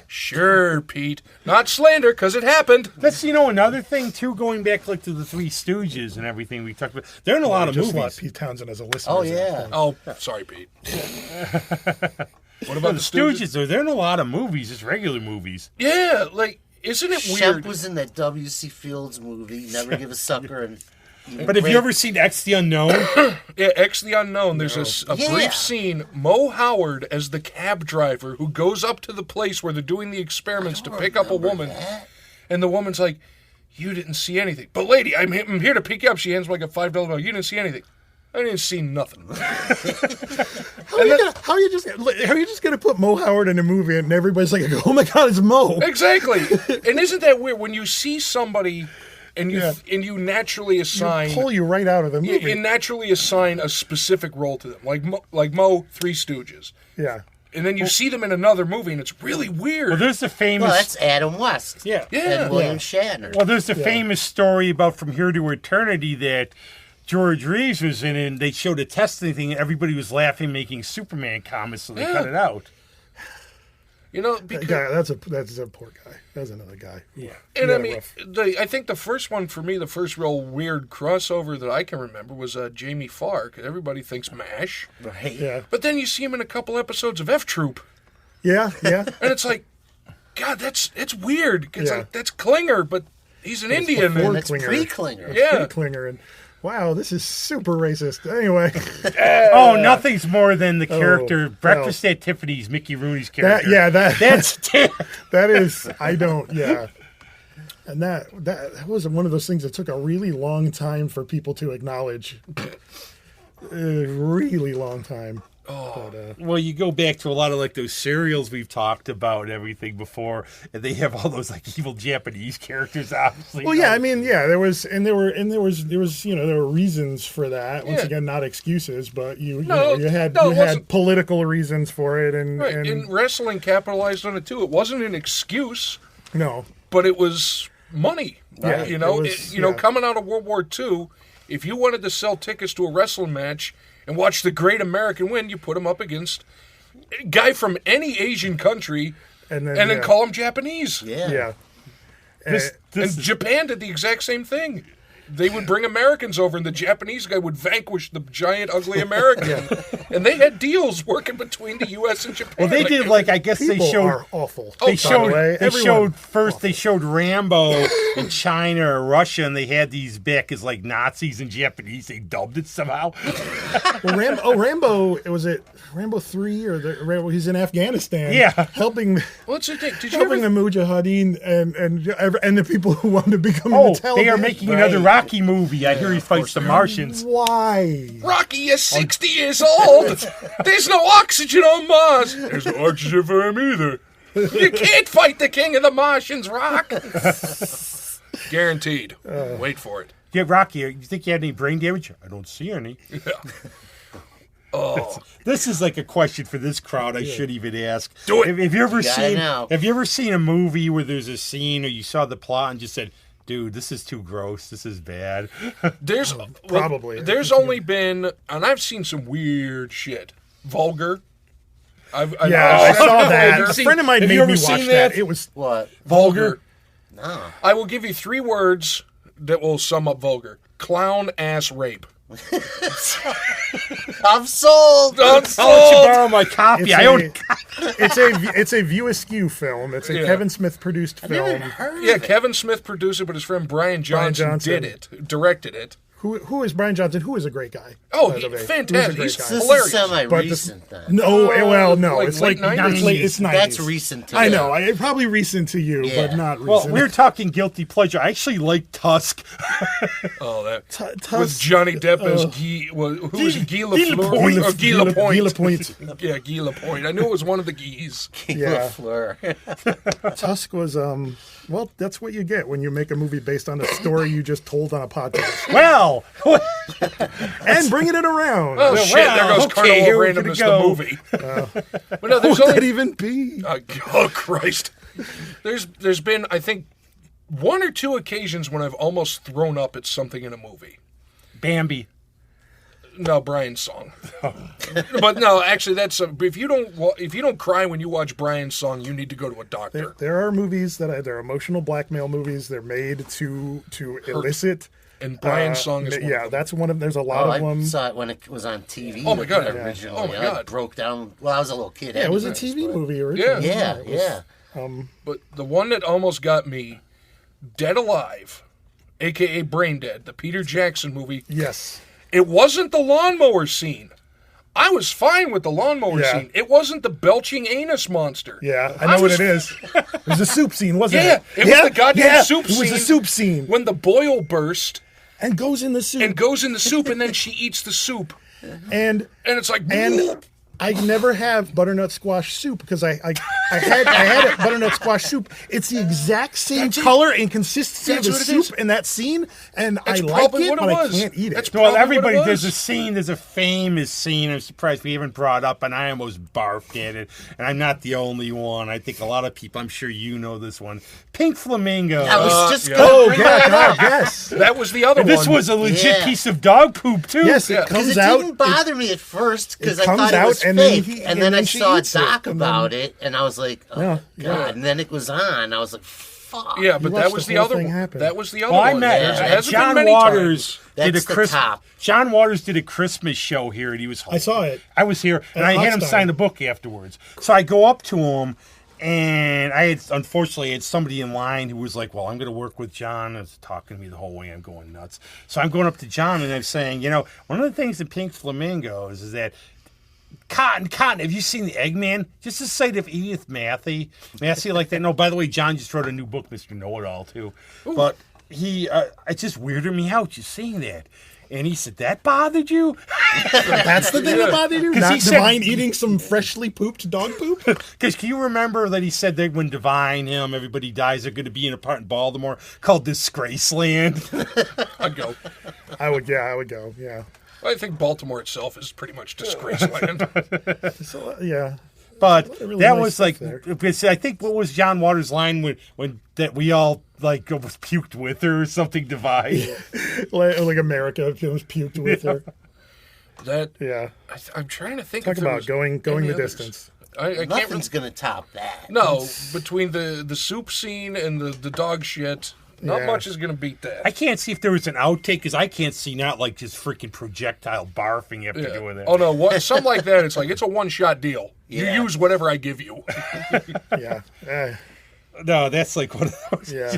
S2: Sure, Pete. Not slander, because it happened.
S4: That's another thing too. Going back to the Three Stooges and everything we talked about. They're in a lot of
S3: Just
S4: movies.
S3: let Pete Townsend as a listener.
S5: Oh yeah.
S2: Oh, sorry, Pete. What about
S4: The Stooges, they're in a lot of movies, just regular movies.
S2: Yeah, like, isn't it
S5: Shemp
S2: weird?
S5: was in that W.C. Fields movie, Never Give a Sucker. And
S4: But have you ever seen X the Unknown?
S2: Yeah, X the Unknown. There's a
S5: Yeah.
S2: brief scene, Mo Howard as the cab driver who goes up to the place where they're doing the experiments to pick up a woman. And the woman's like, you didn't see anything. But lady, I'm here to pick you up. She hands me like a $5 bill. You didn't see anything. I didn't see nothing.
S3: How are you just gonna put Mo Howard in a movie and everybody's like, oh my god, it's Mo?
S2: Exactly. And isn't that weird when you see somebody and you naturally assign
S3: Pull you right out of the movie.
S2: you naturally assign a specific role to them, like Mo, Three Stooges.
S3: Yeah.
S2: And then you see them in another movie, and it's really weird.
S4: Well, there's the famous.
S5: well, that's Adam West.
S4: Yeah.
S5: And William Shatner.
S4: Well, there's the famous story about From Here to Eternity that George Reeves was in, and they showed a testing thing, and everybody was laughing, making Superman comments, so they cut it out.
S3: That guy, that's a poor guy. That's another guy.
S4: Yeah.
S2: And
S3: Yeah,
S2: I mean,
S3: rough.
S2: I think the first one for me, the first real weird crossover that I can remember was Jamie Farr. 'Cause everybody thinks MASH,
S5: Right.
S3: Yeah.
S2: but then you see him in a couple episodes of F Troop,
S3: Yeah.
S2: and it's like, God, it's weird. It's
S3: Yeah.
S2: like that's Klinger, but he's an Indian.
S3: before
S5: And that's
S3: Klinger.
S5: pre-Klinger.
S2: Yeah.
S3: Klinger and wow, this is super racist. Anyway,
S4: Oh, nothing's more than the character Breakfast at Tiffany's, Mickey Rooney's character.
S3: that's
S4: That's
S3: that is and that was one of those things that took a really long time for people to acknowledge. A really long time.
S4: well, you go back to a lot of those serials we've talked about and everything before, and they have all those evil Japanese characters, obviously.
S3: Well, yeah, I mean, yeah, there was reasons for that. Once
S2: Yeah.
S3: again, not excuses, but you
S2: it
S3: had
S2: wasn't.
S3: political reasons for it, and
S2: Right, and wrestling capitalized on it too. It wasn't an excuse,
S3: no,
S2: but it was money.
S3: Yeah,
S2: you know,
S3: it was-
S2: you know, coming out of World War II, if you wanted to sell tickets to a wrestling match and watch the Great American win, you put him up against a guy from any Asian country,
S3: and then
S2: and then call him Japanese.
S5: Yeah.
S3: yeah.
S4: This
S2: And
S4: is-
S2: Japan did the exact same thing. they would bring Americans over, and the Japanese guy would vanquish the giant, ugly American. And they had deals working between the U.S. and Japan.
S4: Well, they did I guess they
S3: People
S4: showed.
S3: are awful.
S4: They showed. They
S3: Everyone-
S4: showed first. They showed Rambo in China or Russia, and they had these back as like Nazis and Japanese. They dubbed it somehow.
S3: Well, Rambo. Was it Rambo 3 or Rambo? He's in Afghanistan.
S4: Yeah.
S3: helping
S2: What's the thing? Did you
S3: helping
S2: ever...
S3: the Mujahideen and the people who want to become
S4: Oh,
S3: the Taliban.
S4: they are making another Rocky movie. I hear he fights the Martians.
S3: Why?
S2: Rocky is 60 years old. There's no oxygen on Mars. There's no oxygen for him either. You can't fight the king of the Martians, Rock. Guaranteed. Wait for it.
S4: Yeah, Rocky, you think you had any brain damage? I don't see any.
S2: Yeah. Oh,
S4: This is like a question for this crowd I should even ask.
S2: Do it.
S4: Have you ever
S5: gotta
S4: seen
S5: know.
S4: Have you ever seen a movie where there's a scene or you saw the plot and just said, dude, this is too gross. This is bad.
S2: there's
S3: Probably.
S2: There's only been, and I've seen some weird shit. Vulgar.
S3: I saw that. A friend of mine
S4: Have you
S3: made
S4: ever
S3: me
S4: seen
S3: watch
S4: that?
S3: that. It was
S5: What?
S2: Vulgar.
S5: No.
S2: I will give you 3 words that will sum up vulgar. Clown ass rape.
S5: I'm sold.
S2: I'm
S4: I'll let you
S2: sold.
S4: borrow my copy. I own.
S3: it's a View Askew film. It's a
S2: Yeah.
S3: Kevin Smith produced
S5: I've never
S3: film.
S5: heard
S2: Yeah,
S5: of it.
S2: Kevin Smith produced it, but his friend Brian Johnson did it, directed it.
S3: Who is Brian Johnson? Who is a great guy?
S2: Oh,
S3: by the way.
S2: fantastic.
S3: Who's
S2: He's
S3: a great guy.
S5: This
S2: hilarious.
S5: is
S3: But
S5: semi-recent then.
S3: No, well, no,
S2: like
S3: it's
S2: late
S3: like
S2: 90s.
S3: It's 90s.
S5: That's recent to
S3: I
S5: me.
S3: know. Probably recent to you,
S5: Yeah.
S3: but not
S4: Well,
S3: recent.
S4: we were talking guilty pleasure. I actually like Tusk.
S2: Oh, that
S3: Tusk-
S2: with Johnny Depp as Guy. Well, who was it? Guy Lafleur?
S3: Guy
S2: Or Guy Lapointe.
S3: Guy Lapointe.
S2: Yeah, Guy Lapointe. I knew it was one of the Guys.
S3: Yeah.
S5: LaFleur.
S3: Tusk was well, that's what you get when you make a movie based on a story you just told on a podcast.
S4: Well,
S3: And bringing it around.
S2: Oh shit! There goes
S4: okay,
S2: Carnival
S4: here
S2: of
S4: we're gonna
S2: Randomness,
S4: go.
S2: the movie. But no,
S3: What
S2: there's
S3: would that
S2: only.
S3: even be?
S2: Oh Christ! There's been, I think, 1 or 2 occasions when I've almost thrown up at something in a movie.
S4: Bambi.
S2: No, Brian's song. But no, actually, that's if you don't cry when you watch Brian's song, you need to go to a doctor.
S3: There are movies they're emotional blackmail movies. They're made to elicit.
S2: And Brian's song is one
S3: yeah,
S2: of them.
S3: that's one of. There's a lot
S5: Oh,
S3: of
S5: I
S3: them.
S5: saw it when it was on TV.
S2: Oh, my God.
S5: Originally,
S2: Oh, my
S5: I
S2: God.
S5: broke down. Well, I was a little kid.
S3: Yeah, it was a
S5: anyways,
S3: TV
S5: but-
S3: movie originally.
S5: Yeah.
S2: But the one that almost got me, Dead Alive, a.k.a. Brain Dead, the Peter Jackson movie,
S3: Yes.
S2: it wasn't the lawnmower scene. I was fine with the lawnmower
S3: Yeah.
S2: scene. It wasn't the belching anus monster.
S3: Yeah, I know what it is. It was a soup scene, wasn't
S2: Yeah,
S3: it?
S2: it was the goddamn soup
S3: It was
S2: scene.
S3: the soup scene.
S2: When the boil burst
S3: And goes in the soup.
S2: and goes in the soup, and then she eats the soup.
S3: and
S2: And it's like,
S3: And I never have butternut squash soup because I had a butternut squash soup. It's the exact same
S2: That's it.
S3: color and consistency
S2: That's
S3: of the
S2: what it is.
S3: soup in that scene, and
S2: That's
S3: I like
S2: probably
S3: it,
S2: what it
S3: but I
S2: was.
S3: can't eat it.
S2: That's
S4: Well,
S2: probably
S4: everybody,
S2: what it
S4: there's
S2: was.
S4: a famous scene. I'm surprised we haven't brought up, and I almost barfed at it. And I'm not the only one. I think a lot of people, I'm sure you know this one. Pink Flamingo.
S5: I was just
S2: yeah.
S5: going to
S3: Oh
S5: bring
S3: yeah,
S5: that
S3: God,
S5: up.
S3: yes,
S2: That was the other
S4: And this
S2: one.
S4: was a legit
S5: Yeah.
S4: piece of dog poop, too.
S3: yes.
S2: Yeah.
S3: It comes
S5: Because it
S3: out.
S5: didn't bother me at first because
S3: it
S5: I
S3: comes
S5: thought it was
S3: out and then
S5: fake.
S3: he-
S5: and
S3: and
S5: then I
S3: then she
S5: saw a
S3: eats it,
S5: doc
S3: and then-
S5: about it, and I was like, oh,
S3: Yeah,
S5: God. And then it was on. I was like, fuck.
S2: Yeah, but
S3: watched
S2: that was
S3: the
S2: the
S3: whole
S2: other
S3: thing
S2: one.
S3: happen.
S2: That was the other
S4: Well, I
S2: one.
S4: met
S2: There hasn't been
S4: John
S2: many
S4: Waters.
S2: times.
S4: Did a
S5: That's the
S4: Chris-
S5: top.
S4: John Waters did a Christmas show here, and he was.
S3: I saw it.
S4: I was here, and
S3: At
S4: I had him
S3: Hotstone.
S4: sign a book afterwards. So I go up to him, and I had unfortunately had somebody in line who was like, "Well, I'm going to work with John." And was talking to me the whole way. I'm going nuts. So I'm going up to John, and I'm saying, one of the things in Pink Flamingos is that. Cotton, have you seen the Eggman? Just the sight of Edith Massey like that. No, by the way, John just wrote a new book, Mr. Know-It-All, too. Ooh. But it just weirded me out just seeing that. And he said, that bothered you?
S3: That's the thing that bothered you.
S4: 'Cause
S3: Not
S4: he said-
S3: Divine eating some freshly pooped dog poop.
S4: Because can you remember that he said that when Divine, everybody dies, they're going to be in a part in Baltimore called Disgraceland?
S2: I'd go.
S3: I would go. Yeah.
S2: I think Baltimore itself is pretty much Disgraceland.
S3: So, yeah.
S4: But
S3: really
S4: that
S3: nice
S4: was
S3: stuff
S4: like,
S3: there.
S4: because I think what was John Waters' line when that we all like was puked with her or something, Divine?
S3: Like America was puked with her.
S2: That
S3: Yeah.
S2: I'm trying to think.
S3: Talk
S2: if there
S3: about
S2: was
S3: going
S2: any
S3: the
S2: others.
S3: distance.
S2: I can't.
S5: Nothing's going to top that.
S2: No, between the soup scene and the dog shit, Not much is going to beat that.
S4: I can't see if there was an outtake, because I can't see not like just freaking projectile barfing after doing that.
S2: Oh, no. Something like that, it's like, it's a one-shot deal.
S5: Yeah.
S2: You use whatever I give you.
S3: Yeah.
S4: No, that's like one of those.
S3: Yeah.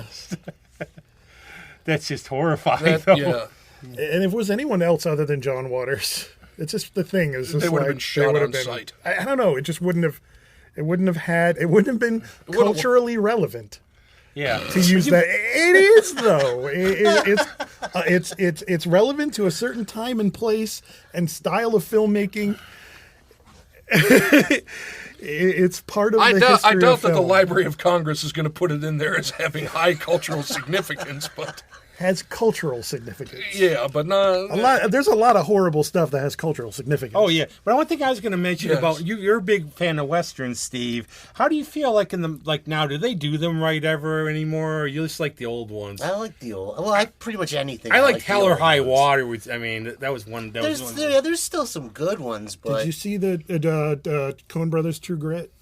S4: That's just horrifying, though.
S2: Yeah.
S3: And if it was anyone else other than John Waters, it's just the thing is just
S2: They would have
S3: like,
S2: been shot on sight.
S3: I don't know. It just wouldn't have. It wouldn't have been culturally relevant.
S4: Yeah.
S3: To use that, it is though. It's relevant to a certain time and place and style of filmmaking. It's part of the history
S2: I doubt
S3: of
S2: that the
S3: film.
S2: Library of Congress is going to put it in there as having high cultural significance, but
S3: has cultural significance.
S2: yeah, but no.
S3: There's a lot of horrible stuff that has cultural significance.
S4: Oh yeah, but one thing I was going to mention
S2: Yes.
S4: about you. You're a big fan of westerns, Steve. How do you feel like now? Do they do them right ever anymore, or you just like the old ones?
S5: I like the old. Well, I pretty much anything.
S4: I like
S5: the
S4: Hell or
S5: old
S4: High
S5: ones.
S4: Water. Which, I mean, that was one.
S5: There's still some good ones, but
S3: Did you see the Coen Brothers True Grit?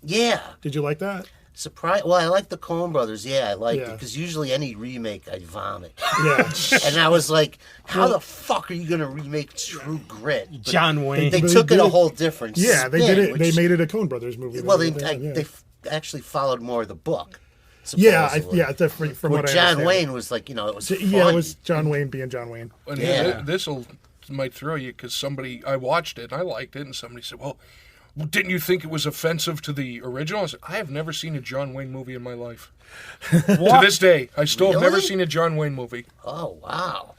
S5: yeah.
S3: Did you like that?
S5: Surprise! Well, I like the Coen Brothers. Yeah, I liked it
S3: Yeah.
S5: because usually any remake I vomit,
S3: Yeah.
S5: and I was like, "How the fuck are you gonna remake True Grit?" But
S4: John Wayne.
S5: They
S3: They
S5: took it
S3: did
S5: a
S3: it-
S5: whole different.
S3: Yeah, they
S5: spin,
S3: did it. They
S5: which-
S3: made it a Coen Brothers movie.
S5: Well, they
S3: Yeah.
S5: actually followed more of the book.
S3: Yeah,
S5: supposedly.
S3: from
S5: Where
S3: what I
S5: John
S3: understand.
S5: Wayne was like, it was
S3: Yeah, it
S5: funny.
S3: was John Wayne being John Wayne.
S2: And
S5: Yeah.
S2: this might throw you because I watched it and I liked it, and somebody said, "Well, didn't you think it was offensive to the original?" I said, "I have never seen a John Wayne movie in my life. To this day, I still have never
S5: Really?
S2: seen a John Wayne movie.
S5: Oh wow!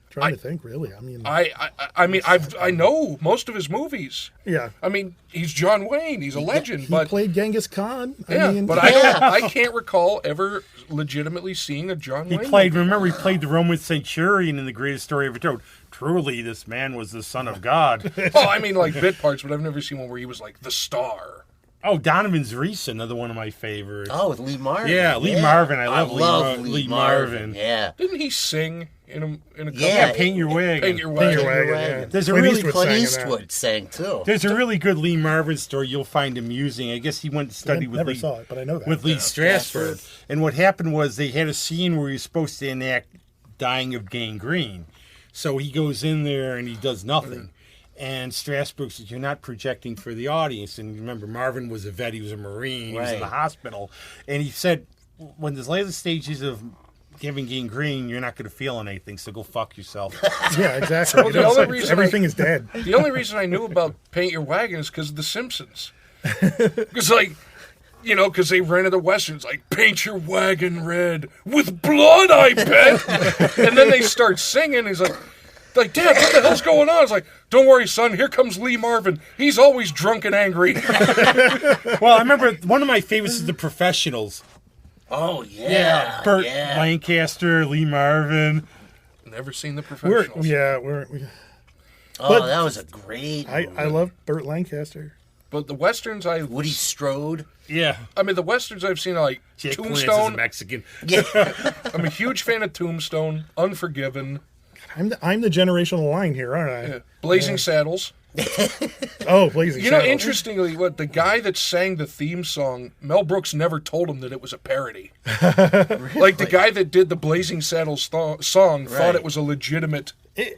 S3: Trying to think, really. I mean,
S2: I mean, I know most of his movies.
S3: yeah.
S2: I mean, he's John Wayne. He's a legend,
S3: He
S2: but
S3: played Genghis Khan.
S2: yeah,
S3: I mean,
S2: but I can't recall ever legitimately seeing a John
S4: He
S2: Wayne
S4: played.
S2: movie.
S4: Remember, he played the Roman centurion in The Greatest Story Ever Told. Truly, this man was the son of God.
S2: Oh, I mean, like bit parts, but I've never seen one where he was like the star.
S4: Oh, Donovan's Reese, another one of my favorites.
S5: Oh, with Lee Marvin.
S4: Yeah, Lee Marvin. I love
S5: Lee
S4: Lee
S5: Marvin.
S4: Marvin.
S5: Yeah.
S2: Didn't he sing in a couple?
S5: Yeah,
S4: Paint Your Wagon.
S2: Paint Your
S3: Paint Your
S2: Wagon.
S3: Wagon, yeah.
S4: There's a
S3: Clint
S4: really
S3: Eastwood
S5: Clint
S3: sang in that.
S5: Eastwood sang too.
S4: There's a really good Lee Marvin story you'll find amusing. I guess he went to
S3: I
S4: study with
S3: never
S4: Lee,
S3: saw it, but I know that.
S4: with Lee Strasberg.
S5: Strasberg.
S4: And what happened was they had a scene where he was supposed to enact dying of gangrene. So he goes in there and he does nothing. And Strasberg says, "You're not projecting for the audience." And remember, Marvin was a vet. He was a Marine. He was in the
S5: Right.
S4: hospital. And he said, when there's later stages of giving gangrene, you're not going to feel anything, so go fuck yourself.
S3: Yeah, exactly.
S2: Well, the only reason
S3: everything is dead.
S2: The only reason I knew about Paint Your Wagon is because of The Simpsons. Because, like, because they rented a Western. It's like, paint your wagon red with blood, I bet. And then they start singing. He's like, Dad, what the hell's going on? It's like, don't worry, son. Here comes Lee Marvin. He's always drunk and angry.
S4: Well, I remember one of my favorites is The Professionals.
S5: Oh yeah.
S4: Burt
S5: yeah.
S4: Lancaster, Lee Marvin.
S2: Never seen The
S3: We're,
S2: Professionals.
S5: Oh,
S3: But-
S5: that was a great movie.
S3: I love Burt Lancaster.
S2: But the Westerns,
S5: Woody Strode.
S4: Yeah.
S2: the Westerns I've seen are like
S4: Jack Palance is a
S2: Tombstone.
S4: Mexican.
S5: Yeah.
S2: I'm a huge fan of Tombstone, Unforgiven,
S3: I'm the generational line here, aren't I?
S2: Blazing Saddles.
S3: Oh, Blazing Saddles.
S2: Interestingly, the guy that sang the theme song, Mel Brooks never told him that it was a parody. Like the guy that did the Blazing Saddles song thought
S5: Right.
S2: it was a legitimate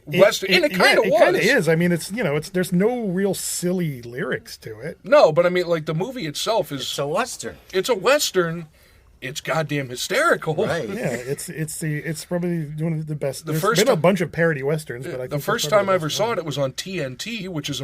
S2: Western, and it kind of
S3: It
S2: was.
S3: kind of is. I mean, it's there's no real silly lyrics to it.
S2: No, but I mean, like the movie itself is
S5: It's a Western.
S2: it's a Western. It's goddamn hysterical.
S5: Right.
S3: Yeah, it's probably one of the best. There's
S2: first
S3: been a
S2: time-
S3: bunch of parody westerns, but I think
S2: The
S3: that's
S2: first
S3: probably
S2: time I
S3: the
S2: ever
S3: best
S2: saw
S3: one.
S2: it was on TNT, which is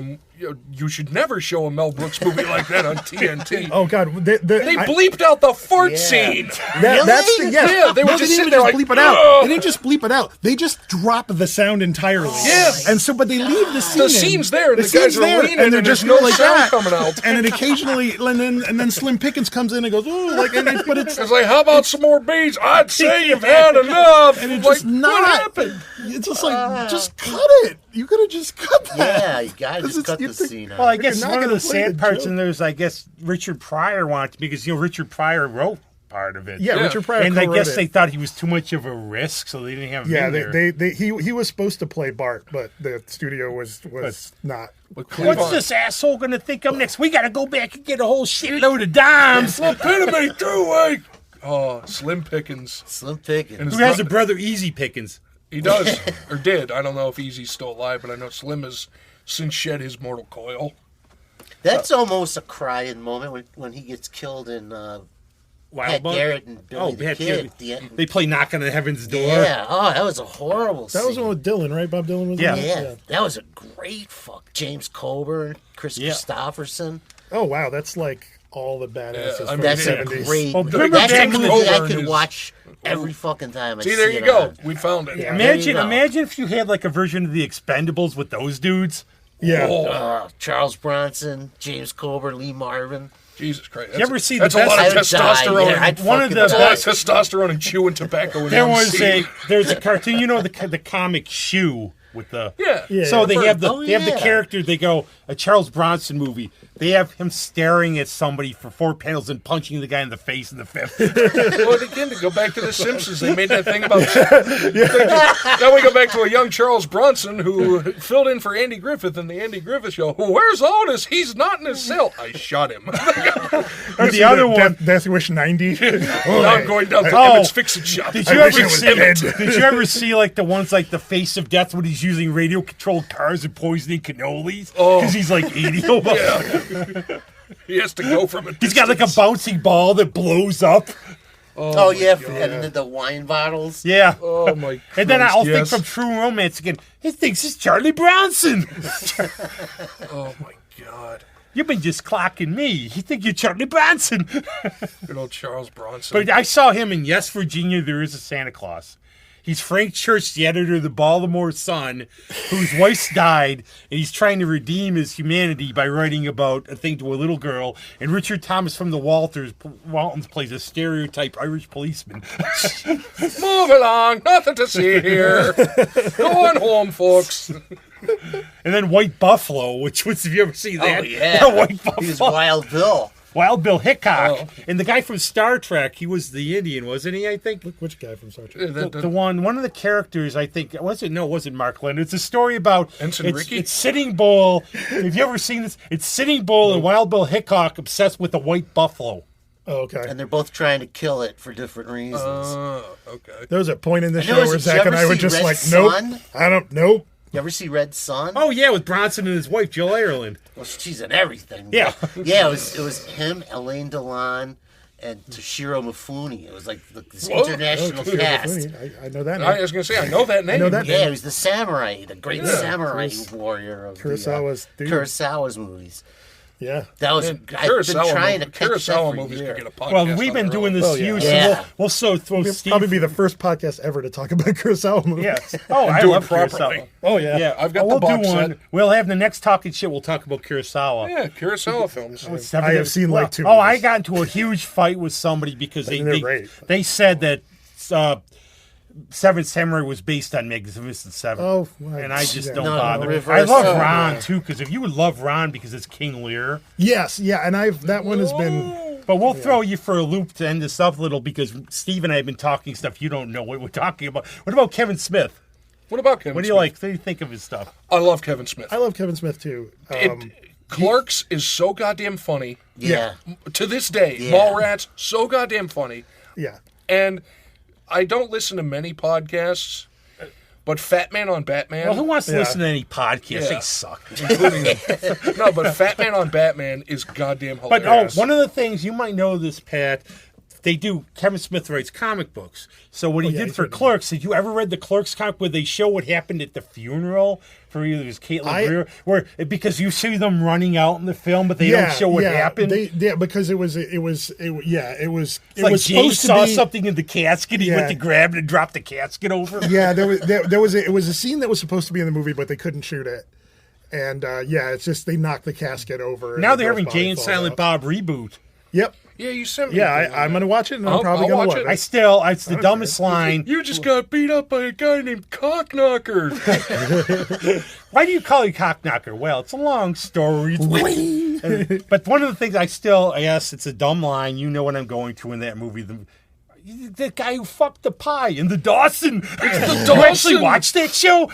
S2: you should never show a Mel Brooks movie like that on TNT.
S3: Oh God,
S2: They bleeped out the fart
S5: Yeah.
S2: scene.
S3: That's the
S2: Yeah, they were just
S3: didn't
S2: sitting
S3: even
S2: there
S3: just
S2: like,
S3: bleep it out.
S2: "Ugh."
S3: They didn't just bleep it out. They just drop the sound entirely.
S2: Yeah.
S3: and so but they leave the scene.
S2: The
S3: in.
S2: sce's there, and the guys
S3: scene's
S2: are
S3: there,
S2: leaning,
S3: and they're
S2: and
S3: just
S2: there's
S3: going
S2: no
S3: like
S2: sound
S3: that.
S2: coming out.
S3: And then occasionally, and then Slim Pickens comes in and goes, "Oh, like," but it's
S2: It's like, how about some more beans? I'd say you've had enough.
S3: and it's
S2: Like,
S3: just not.
S2: what happened?
S3: It's just like, just cut it. You could have just cut that.
S5: Yeah, you gotta
S3: This
S5: just
S3: is-
S5: cut
S3: you
S5: the
S3: think-
S5: scene out.
S4: Well, I
S3: You're
S4: guess
S3: not
S4: one of
S3: gonna
S4: the
S3: play
S4: sad
S3: the
S4: parts
S3: joke.
S4: in there is, I guess, Richard Pryor wanted, because, Richard Pryor wrote part of it.
S3: Yeah,
S2: Yeah.
S3: Richard Pryor.
S4: And I
S3: co-wrote
S4: guess
S3: it.
S4: they thought he was too much of a risk, so they didn't have him
S3: Yeah,
S4: in there.
S3: he was supposed to play Bart, but the studio was not.
S4: What's this asshole going to think of next? We got to go back and get a whole shitload of dimes.
S2: Epitome too, like. Oh, Slim Pickens.
S5: Slim Pickens.
S2: And
S4: Who has a brother, Easy Pickens?
S2: He does, or did. I don't know if Easy's still alive, but I know Slim has since shed his mortal coil.
S5: That's almost a crying moment when he gets killed in Pat Garrett and Billy the Kid. At the end.
S4: They play Knock on the Heaven's Door.
S5: Yeah. Oh, that was a horrible scene.
S3: That was the one with Dylan, right? Bob Dylan was
S4: Yeah.
S3: in
S5: Yeah,
S3: it?
S5: that was a great fuck. James Coburn, Chris Christopherson.
S3: Oh, wow. That's like all the badasses from
S5: That's
S3: the
S5: a
S3: 70s.
S5: great.
S4: Oh, remember
S5: That's a
S4: James
S5: movie I
S2: Coburn
S5: could
S2: is-
S5: watch every fucking time.
S2: See, there you go. We found it.
S4: Imagine if you had like a version of the Expendables with those dudes.
S3: Yeah.
S5: Charles Bronson, James Coburn, Lee Marvin.
S2: Jesus Christ.
S4: You ever see
S2: that's
S4: the
S2: a lot of
S5: best- I would die,
S2: testosterone.
S5: yeah, I'd
S4: One of
S5: fucking
S4: the
S2: That's a
S5: die.
S2: lot of testosterone and chewing tobacco. In
S4: There
S2: MC.
S4: there's a cartoon, you know, the comic Shoe with the
S2: Yeah.
S4: So they have the
S5: Oh,
S4: they have the
S5: yeah.
S4: character. They go a Charles Bronson movie. They have him staring at somebody for 4 panels and punching the guy in the face in the fifth.
S2: Well, again, to go back to The Simpsons, they made that thing about... Now we go back to a young Charles Bronson who filled in for Andy Griffith in the Andy Griffith Show. Where's Otis? He's not in his cell. I shot him.
S4: Or the other one.
S3: Death Wish 90.
S2: Now I'm going down to
S4: Oh.
S2: Emmett's Fix-It Shop.
S4: Did
S3: I
S4: you
S3: wish
S4: ever
S3: it was
S4: see?
S3: dead.
S4: Did you ever see like the ones like the Face of Death when he's using radio controlled cars and poisoning cannolis because he's like 80?
S2: He has to go from a
S4: He's got like a
S2: distance.
S4: bouncy ball that blows up.
S5: Oh, yeah, and the wine bottles.
S4: Yeah.
S2: Oh, my Christ.
S4: And then I'll
S2: yes.
S4: think from True Romance again. He thinks it's Charlie Bronson.
S2: Oh, my God.
S4: You've been just clocking me. You think you're Charlie Bronson.
S2: Good old Charles Bronson.
S4: But I saw him in Yes, Virginia, There Is a Santa Claus. He's Frank Church, the editor of the Baltimore Sun, whose wife died, and he's trying to redeem his humanity by writing about a thing to a little girl. And Richard Thomas from the Waltons plays a stereotype Irish policeman.
S2: Move along. Nothing to see here. Going home, folks.
S4: And then White Buffalo, which was, have you ever seen that?
S5: Oh, yeah.
S4: White Buffalo.
S5: He was Wild Bill.
S4: Wild Bill Hickok. And the guy from Star Trek, he was the Indian, wasn't he, I think?
S3: Which guy from Star Trek?
S4: The one of the characters, I think, was it? No, it wasn't Mark Lynn. It's a story about
S2: Ensign Ricky?
S4: It's Sitting Bull. Have you ever seen this? It's Sitting Bull and Wild Bill Hickok obsessed with a white buffalo.
S3: Oh, okay.
S5: And they're both trying to kill it for different reasons.
S2: Okay.
S3: There was a point in the
S5: know,
S3: show
S5: did
S3: where
S5: you
S3: Zach and
S5: ever
S3: I were
S5: see
S3: just
S5: Red
S3: like,
S5: Sun?
S3: nope.
S5: You ever see Red Sun?
S4: Oh yeah, with Bronson and his wife Jill Ireland.
S5: Well, she's in everything.
S4: Yeah.
S5: Yeah, it was him, Elaine Delon, and Toshiro Mifune. It was like this
S2: Whoa.
S5: international
S3: Peter
S5: cast.
S3: Maffei, I know that
S2: I
S3: name.
S2: was going to say, I know that name.
S3: know that
S5: Yeah, he was the samurai, the great samurai warrior of
S3: Kurosawa's
S5: the
S3: dude.
S5: Kurosawa's movies.
S3: Yeah.
S5: That was
S2: Man,
S5: I've been trying to catch that
S2: Kurosawa
S5: for
S2: movies
S5: years.
S2: could get a podcast.
S4: Well, we've
S2: on
S4: been
S2: their
S4: doing
S2: own.
S4: this
S3: Oh, yeah.
S4: huge.
S5: Yeah.
S4: So we'll throw
S3: It'll
S4: Steve.
S3: probably be the first podcast ever to talk about Kurosawa movies.
S4: Yes. Oh, I
S2: do it
S4: love
S2: properly.
S4: Kurosawa.
S3: Oh, yeah.
S4: Yeah,
S2: I've got
S4: we'll
S2: the box
S4: do one.
S2: set.
S4: We'll have the next talking shit. We'll talk about Kurosawa.
S2: Yeah, Kurosawa films.
S3: I have seen like two
S4: Oh, I
S3: movies.
S4: got into a huge fight with somebody because
S3: they're great.
S4: they said that Seven Samurai was based on Magnificent Seven.
S3: Oh, well,
S4: and I just
S3: yeah.
S4: don't
S5: No,
S4: bother. I
S5: reverse.
S4: love
S5: Oh,
S4: Ron too because if you would love Ron because it's King Lear,
S3: Yes, yeah, and that one has been.
S4: but we'll throw you for a loop to end this up a little because Steve and I have been talking stuff you don't know what we're talking about. What about Kevin Smith?
S2: What about Kevin
S4: What do you
S2: Smith?
S4: like? What do you think of his stuff?
S2: I love Kevin Smith.
S3: I love Kevin Smith too.
S2: Clerks is so goddamn funny.
S5: Yeah.
S2: To this day,
S5: Yeah.
S2: Mallrats, so goddamn funny.
S3: Yeah.
S2: And I don't listen to many podcasts, but Fat Man on Batman.
S4: Well, who wants to
S3: Yeah.
S4: listen to any podcast?
S2: Yeah.
S4: They suck.
S2: No, but Fat Man on Batman is goddamn
S4: But
S2: hilarious.
S4: one of the things you might know this, Pat, they do. Kevin Smith writes comic books. So what he
S3: yeah,
S4: did
S3: he's
S4: for
S3: written
S4: Clerks, did you ever read the Clerks comic where they show what happened at the funeral for either it was Caitlin Greer, where because you see them running out in the film, but they don't show what happened.
S3: Because it was
S4: It's like
S3: was
S4: James
S3: supposed
S4: saw
S3: to be
S4: something in the casket. He went
S3: Yeah.
S4: to grab it and dropped the casket over.
S3: Yeah, it was a scene that was supposed to be in the movie, but they couldn't shoot it. And it's just they knocked the casket over.
S4: Now
S3: and
S4: they're
S3: the
S4: having
S3: girl's body
S4: Jay and
S3: falls
S4: Silent
S3: out.
S4: Bob reboot.
S3: Yep.
S2: Yeah, you sent me.
S3: Yeah,
S2: a thing on
S3: I'm
S2: that.
S3: going to watch it, and I'm
S2: I'll
S3: probably going
S2: watch
S3: to
S2: it.
S3: love
S4: I it's the dumbest line.
S2: You just got beat up by a guy named Cockknocker.
S4: Why do you call it Cockknocker? Well, it's a long story. But one of the things yes, it's a dumb line. You know what I'm going to in that movie. The guy who fucked the pie in the Dawson.
S2: the
S4: You actually
S2: Dawson.
S4: watched that show?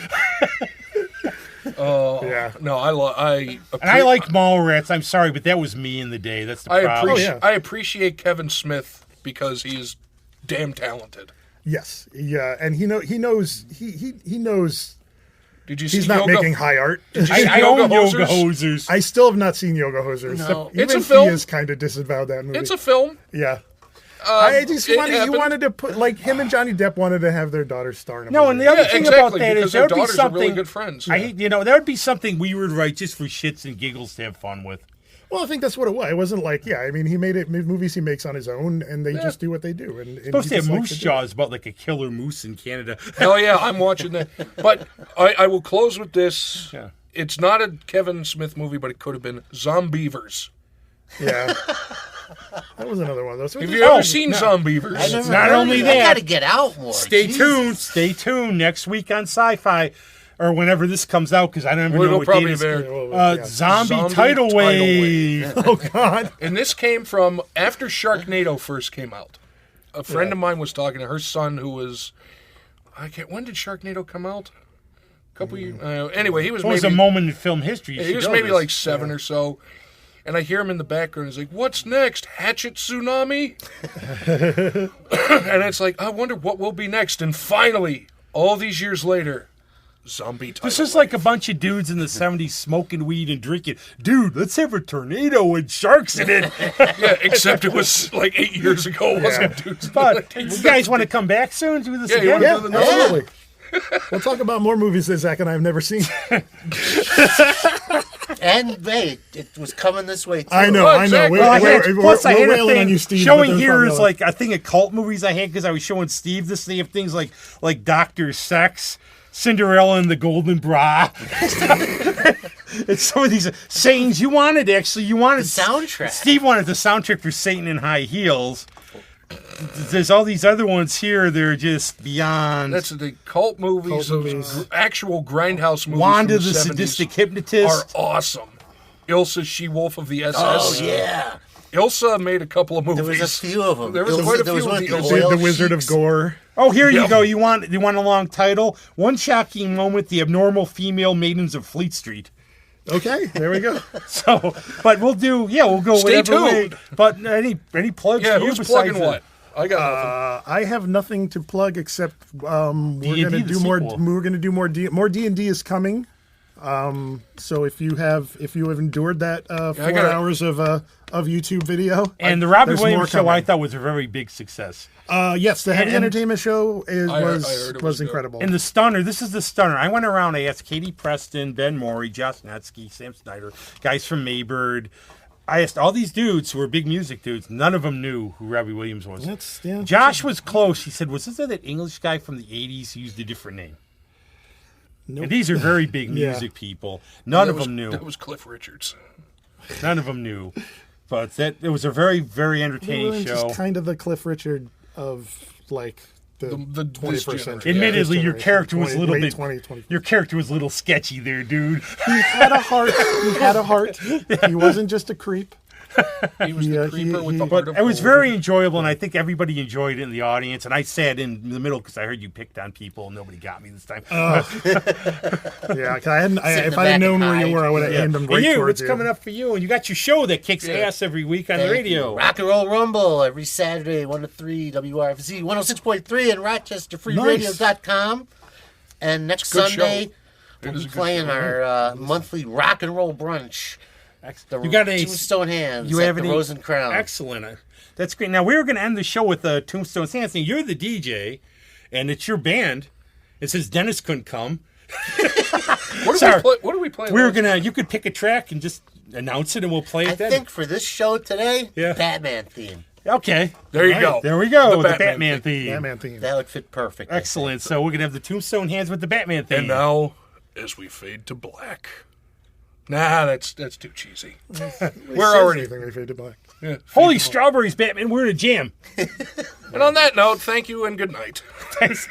S3: Yeah.
S2: No, I
S4: And I like Mallrats. I'm sorry, but that was me in the day. That's the problem.
S3: yeah.
S2: I appreciate Kevin Smith because he is damn talented.
S3: Yes, yeah, and he knows.
S2: Did you see
S3: he's not making high art.
S4: I own Yoga Hosers.
S3: I still have not seen Yoga Hosers.
S5: No.
S3: Even
S2: It's a film.
S3: He has kind of disavowed that movie.
S2: It's a film.
S3: Yeah.
S2: It
S3: He
S2: happened.
S3: wanted to put, like, him and Johnny Depp wanted to have their daughter star in a
S4: No,
S3: movie.
S4: and the other
S2: Yeah,
S4: thing
S2: exactly,
S4: about that
S2: because
S4: is
S2: their
S4: there would be
S2: daughters are
S4: something.
S2: really good friends.
S4: There would be something we would write just for shits and giggles to have fun with.
S3: Well, I think that's what it was. It wasn't like, I mean, he made movies he makes on his own, and they just do what they do. And
S4: Supposed to
S3: he
S4: have
S3: just likes
S4: Moose
S3: to do it.
S4: Jaws about like a killer moose in Canada.
S2: Hell yeah, I'm watching that. But I will close with this.
S4: Yeah.
S2: It's not a Kevin Smith movie, but it could have been Zombievers.
S3: Yeah. That was another one of those.
S2: Have you ever seen Zombievers?
S5: I never
S4: not
S5: heard
S4: only
S5: of it. I
S4: that-
S5: got to get out more.
S4: Stay
S5: Jesus.
S4: tuned. Stay tuned next week on Sci-Fi, or whenever this comes out, because I don't even know
S2: It'll
S4: what date
S2: probably
S4: it is.
S2: there.
S4: Zombie tidal wave.
S3: Oh, God.
S2: And this came from after Sharknado first came out. A friend of mine was talking to her son, who was, when did Sharknado come out? A couple years. Anyway, he was
S4: What was
S2: maybe
S4: a moment in film history?
S2: he was maybe like 7 or so. And I hear him in the background. He's like, "What's next? Hatchet Tsunami?" And it's like, I wonder what will be next. And finally, all these years later, zombie tidal
S4: This is
S2: wave.
S4: like a bunch of dudes in the 70s smoking weed and drinking. Dude, let's have a tornado with sharks in it.
S2: Yeah, except it was like 8 years ago, wasn't it, dude?
S4: But you guys want to come back soon? Do this
S2: Yeah, you
S4: again?
S2: wanna
S3: Yeah,
S2: do the next one?
S3: absolutely. We'll talk about more movies that Zach and I have never seen.
S5: And hey, it was coming this way too.
S3: I know.
S2: Exactly.
S4: Well, I had, plus, I had a
S3: wailing
S4: thing
S3: on you, Steve. but
S4: showing
S3: there's
S4: here
S3: probably
S4: is
S3: other-
S4: like a thing of cult movies I had because I was showing Steve this. They have things like Dr. Sex, Cinderella and the Golden Bra. It's some of these sayings you wanted. Actually, you wanted
S5: The soundtrack.
S4: Steve wanted the soundtrack for Satan in High Heels. There's all these other ones here. They're just beyond.
S2: That's the cult movies,
S3: Cult movies.
S2: actual grindhouse movies.
S4: Wanda
S2: from
S4: the
S2: 70s
S4: sadistic
S2: are
S4: hypnotist.
S2: awesome. Ilsa She-Wolf of the SS.
S5: Oh yeah,
S2: Ilsa made a couple of movies.
S5: there was a few of them.
S2: There was quite a
S5: there was
S2: few
S5: one
S2: of
S5: with
S2: these.
S5: the oil
S3: the Wizard of
S5: sheiks.
S3: Gore.
S4: Oh, here you
S2: Yep.
S4: go. You want a long title? One shocking moment: the abnormal female maidens of Fleet Street.
S3: Okay, there we go.
S4: So, but we'll go
S2: Stay
S4: whatever way.
S2: tuned.
S4: But any plugs?
S2: Yeah,
S4: for you
S2: who's
S4: besides
S2: plugging what? I got
S3: I have nothing to plug except we're
S4: D&D,
S3: gonna
S4: the
S3: do more.
S4: sequel.
S3: We're gonna do more. More D&D is coming. So if you have endured that 4
S2: gotta-
S3: hours of YouTube video,
S4: And the Robbie
S3: there's more
S4: Williams show I
S3: coming.
S4: thought was a very big success.
S3: Yes, the Heavy
S4: and-
S3: Entertainment show
S2: I heard it was good.
S3: incredible.
S4: And the Stunner, this is the Stunner. I went around, I asked Katie Preston, Ben Morey, Josh Netsky, Sam Snyder, guys from Maybird. I asked all these dudes who were big music dudes. None of them knew who Robbie Williams was.
S3: Yeah.
S4: Josh was close. He said, was this that English guy from the 80s who used a different name?
S3: Nope.
S4: And these are very big
S3: Yeah.
S4: music people. None
S2: that
S4: of
S2: was,
S4: them knew.
S2: That was Cliff Richards.
S4: None of them knew. But it was a very, very entertaining
S3: Williams
S4: show.
S3: is kind of the Cliff Richard of like the
S2: The- this
S3: 21st century.
S2: generation.
S4: Admittedly, your
S3: This
S4: character was a
S3: generation,
S4: little
S3: 20,
S4: bit.
S3: 20, 20.
S4: Your character was a little sketchy there, dude.
S3: He had a heart. He had a heart. He wasn't just a creep.
S2: He was
S3: Yeah,
S2: the creeper with the
S3: he-
S2: heart
S4: But
S2: of
S4: it was
S2: gold.
S4: very enjoyable, and I think everybody enjoyed it in the audience. And I sat in the middle because I heard you picked on people, and nobody got me this time.
S3: Yeah, 'cause I hadn't.
S5: Sit in
S3: If
S5: the
S3: I
S5: back
S3: had known
S5: and
S3: where you
S5: hide.
S3: were, I would have aimed them
S4: And
S3: right
S4: you,
S3: towards
S4: what's
S3: you.
S4: coming up for you? And you got your show that kicks ass every week on the
S5: Thank
S4: radio.
S5: you. Rock and Roll Rumble every Saturday, 1 to 3, WRFZ 106.3 and RochesterFreeRadio.com. And next
S2: good
S5: Sunday,
S2: show.
S5: we'll
S2: It is
S5: be
S2: a good
S5: playing
S2: show.
S5: our monthly rock and roll brunch. The
S4: You got any?
S5: Tombstone Hands
S4: You
S5: at
S4: have
S5: the
S4: any?
S5: Rose and Crown.
S4: Excellent. That's great. Now we were going to end the show with Tombstone Hands. Now, you're the DJ, and it's your band. It says Dennis couldn't come.
S2: What
S4: Sorry.
S2: are we playing?
S4: We were
S2: last
S4: gonna. You could pick a track and just announce it, and we'll play it
S5: I
S4: then.
S5: think for this show today,
S4: Yeah.
S5: Batman theme.
S4: Okay.
S2: There you go.
S4: There we go.
S2: The
S4: with the
S2: Batman
S4: Batman theme.
S3: Batman theme.
S5: That would fit perfect.
S4: Excellent. So we're gonna have the Tombstone Hands with the Batman theme.
S2: And now, as we fade to black. Nah, that's too cheesy. We're already.
S3: Anything they fade to black.
S2: Yeah.
S4: Holy strawberries, Batman! We're in a jam.
S2: And on that note, thank you and good night.
S4: Thanks.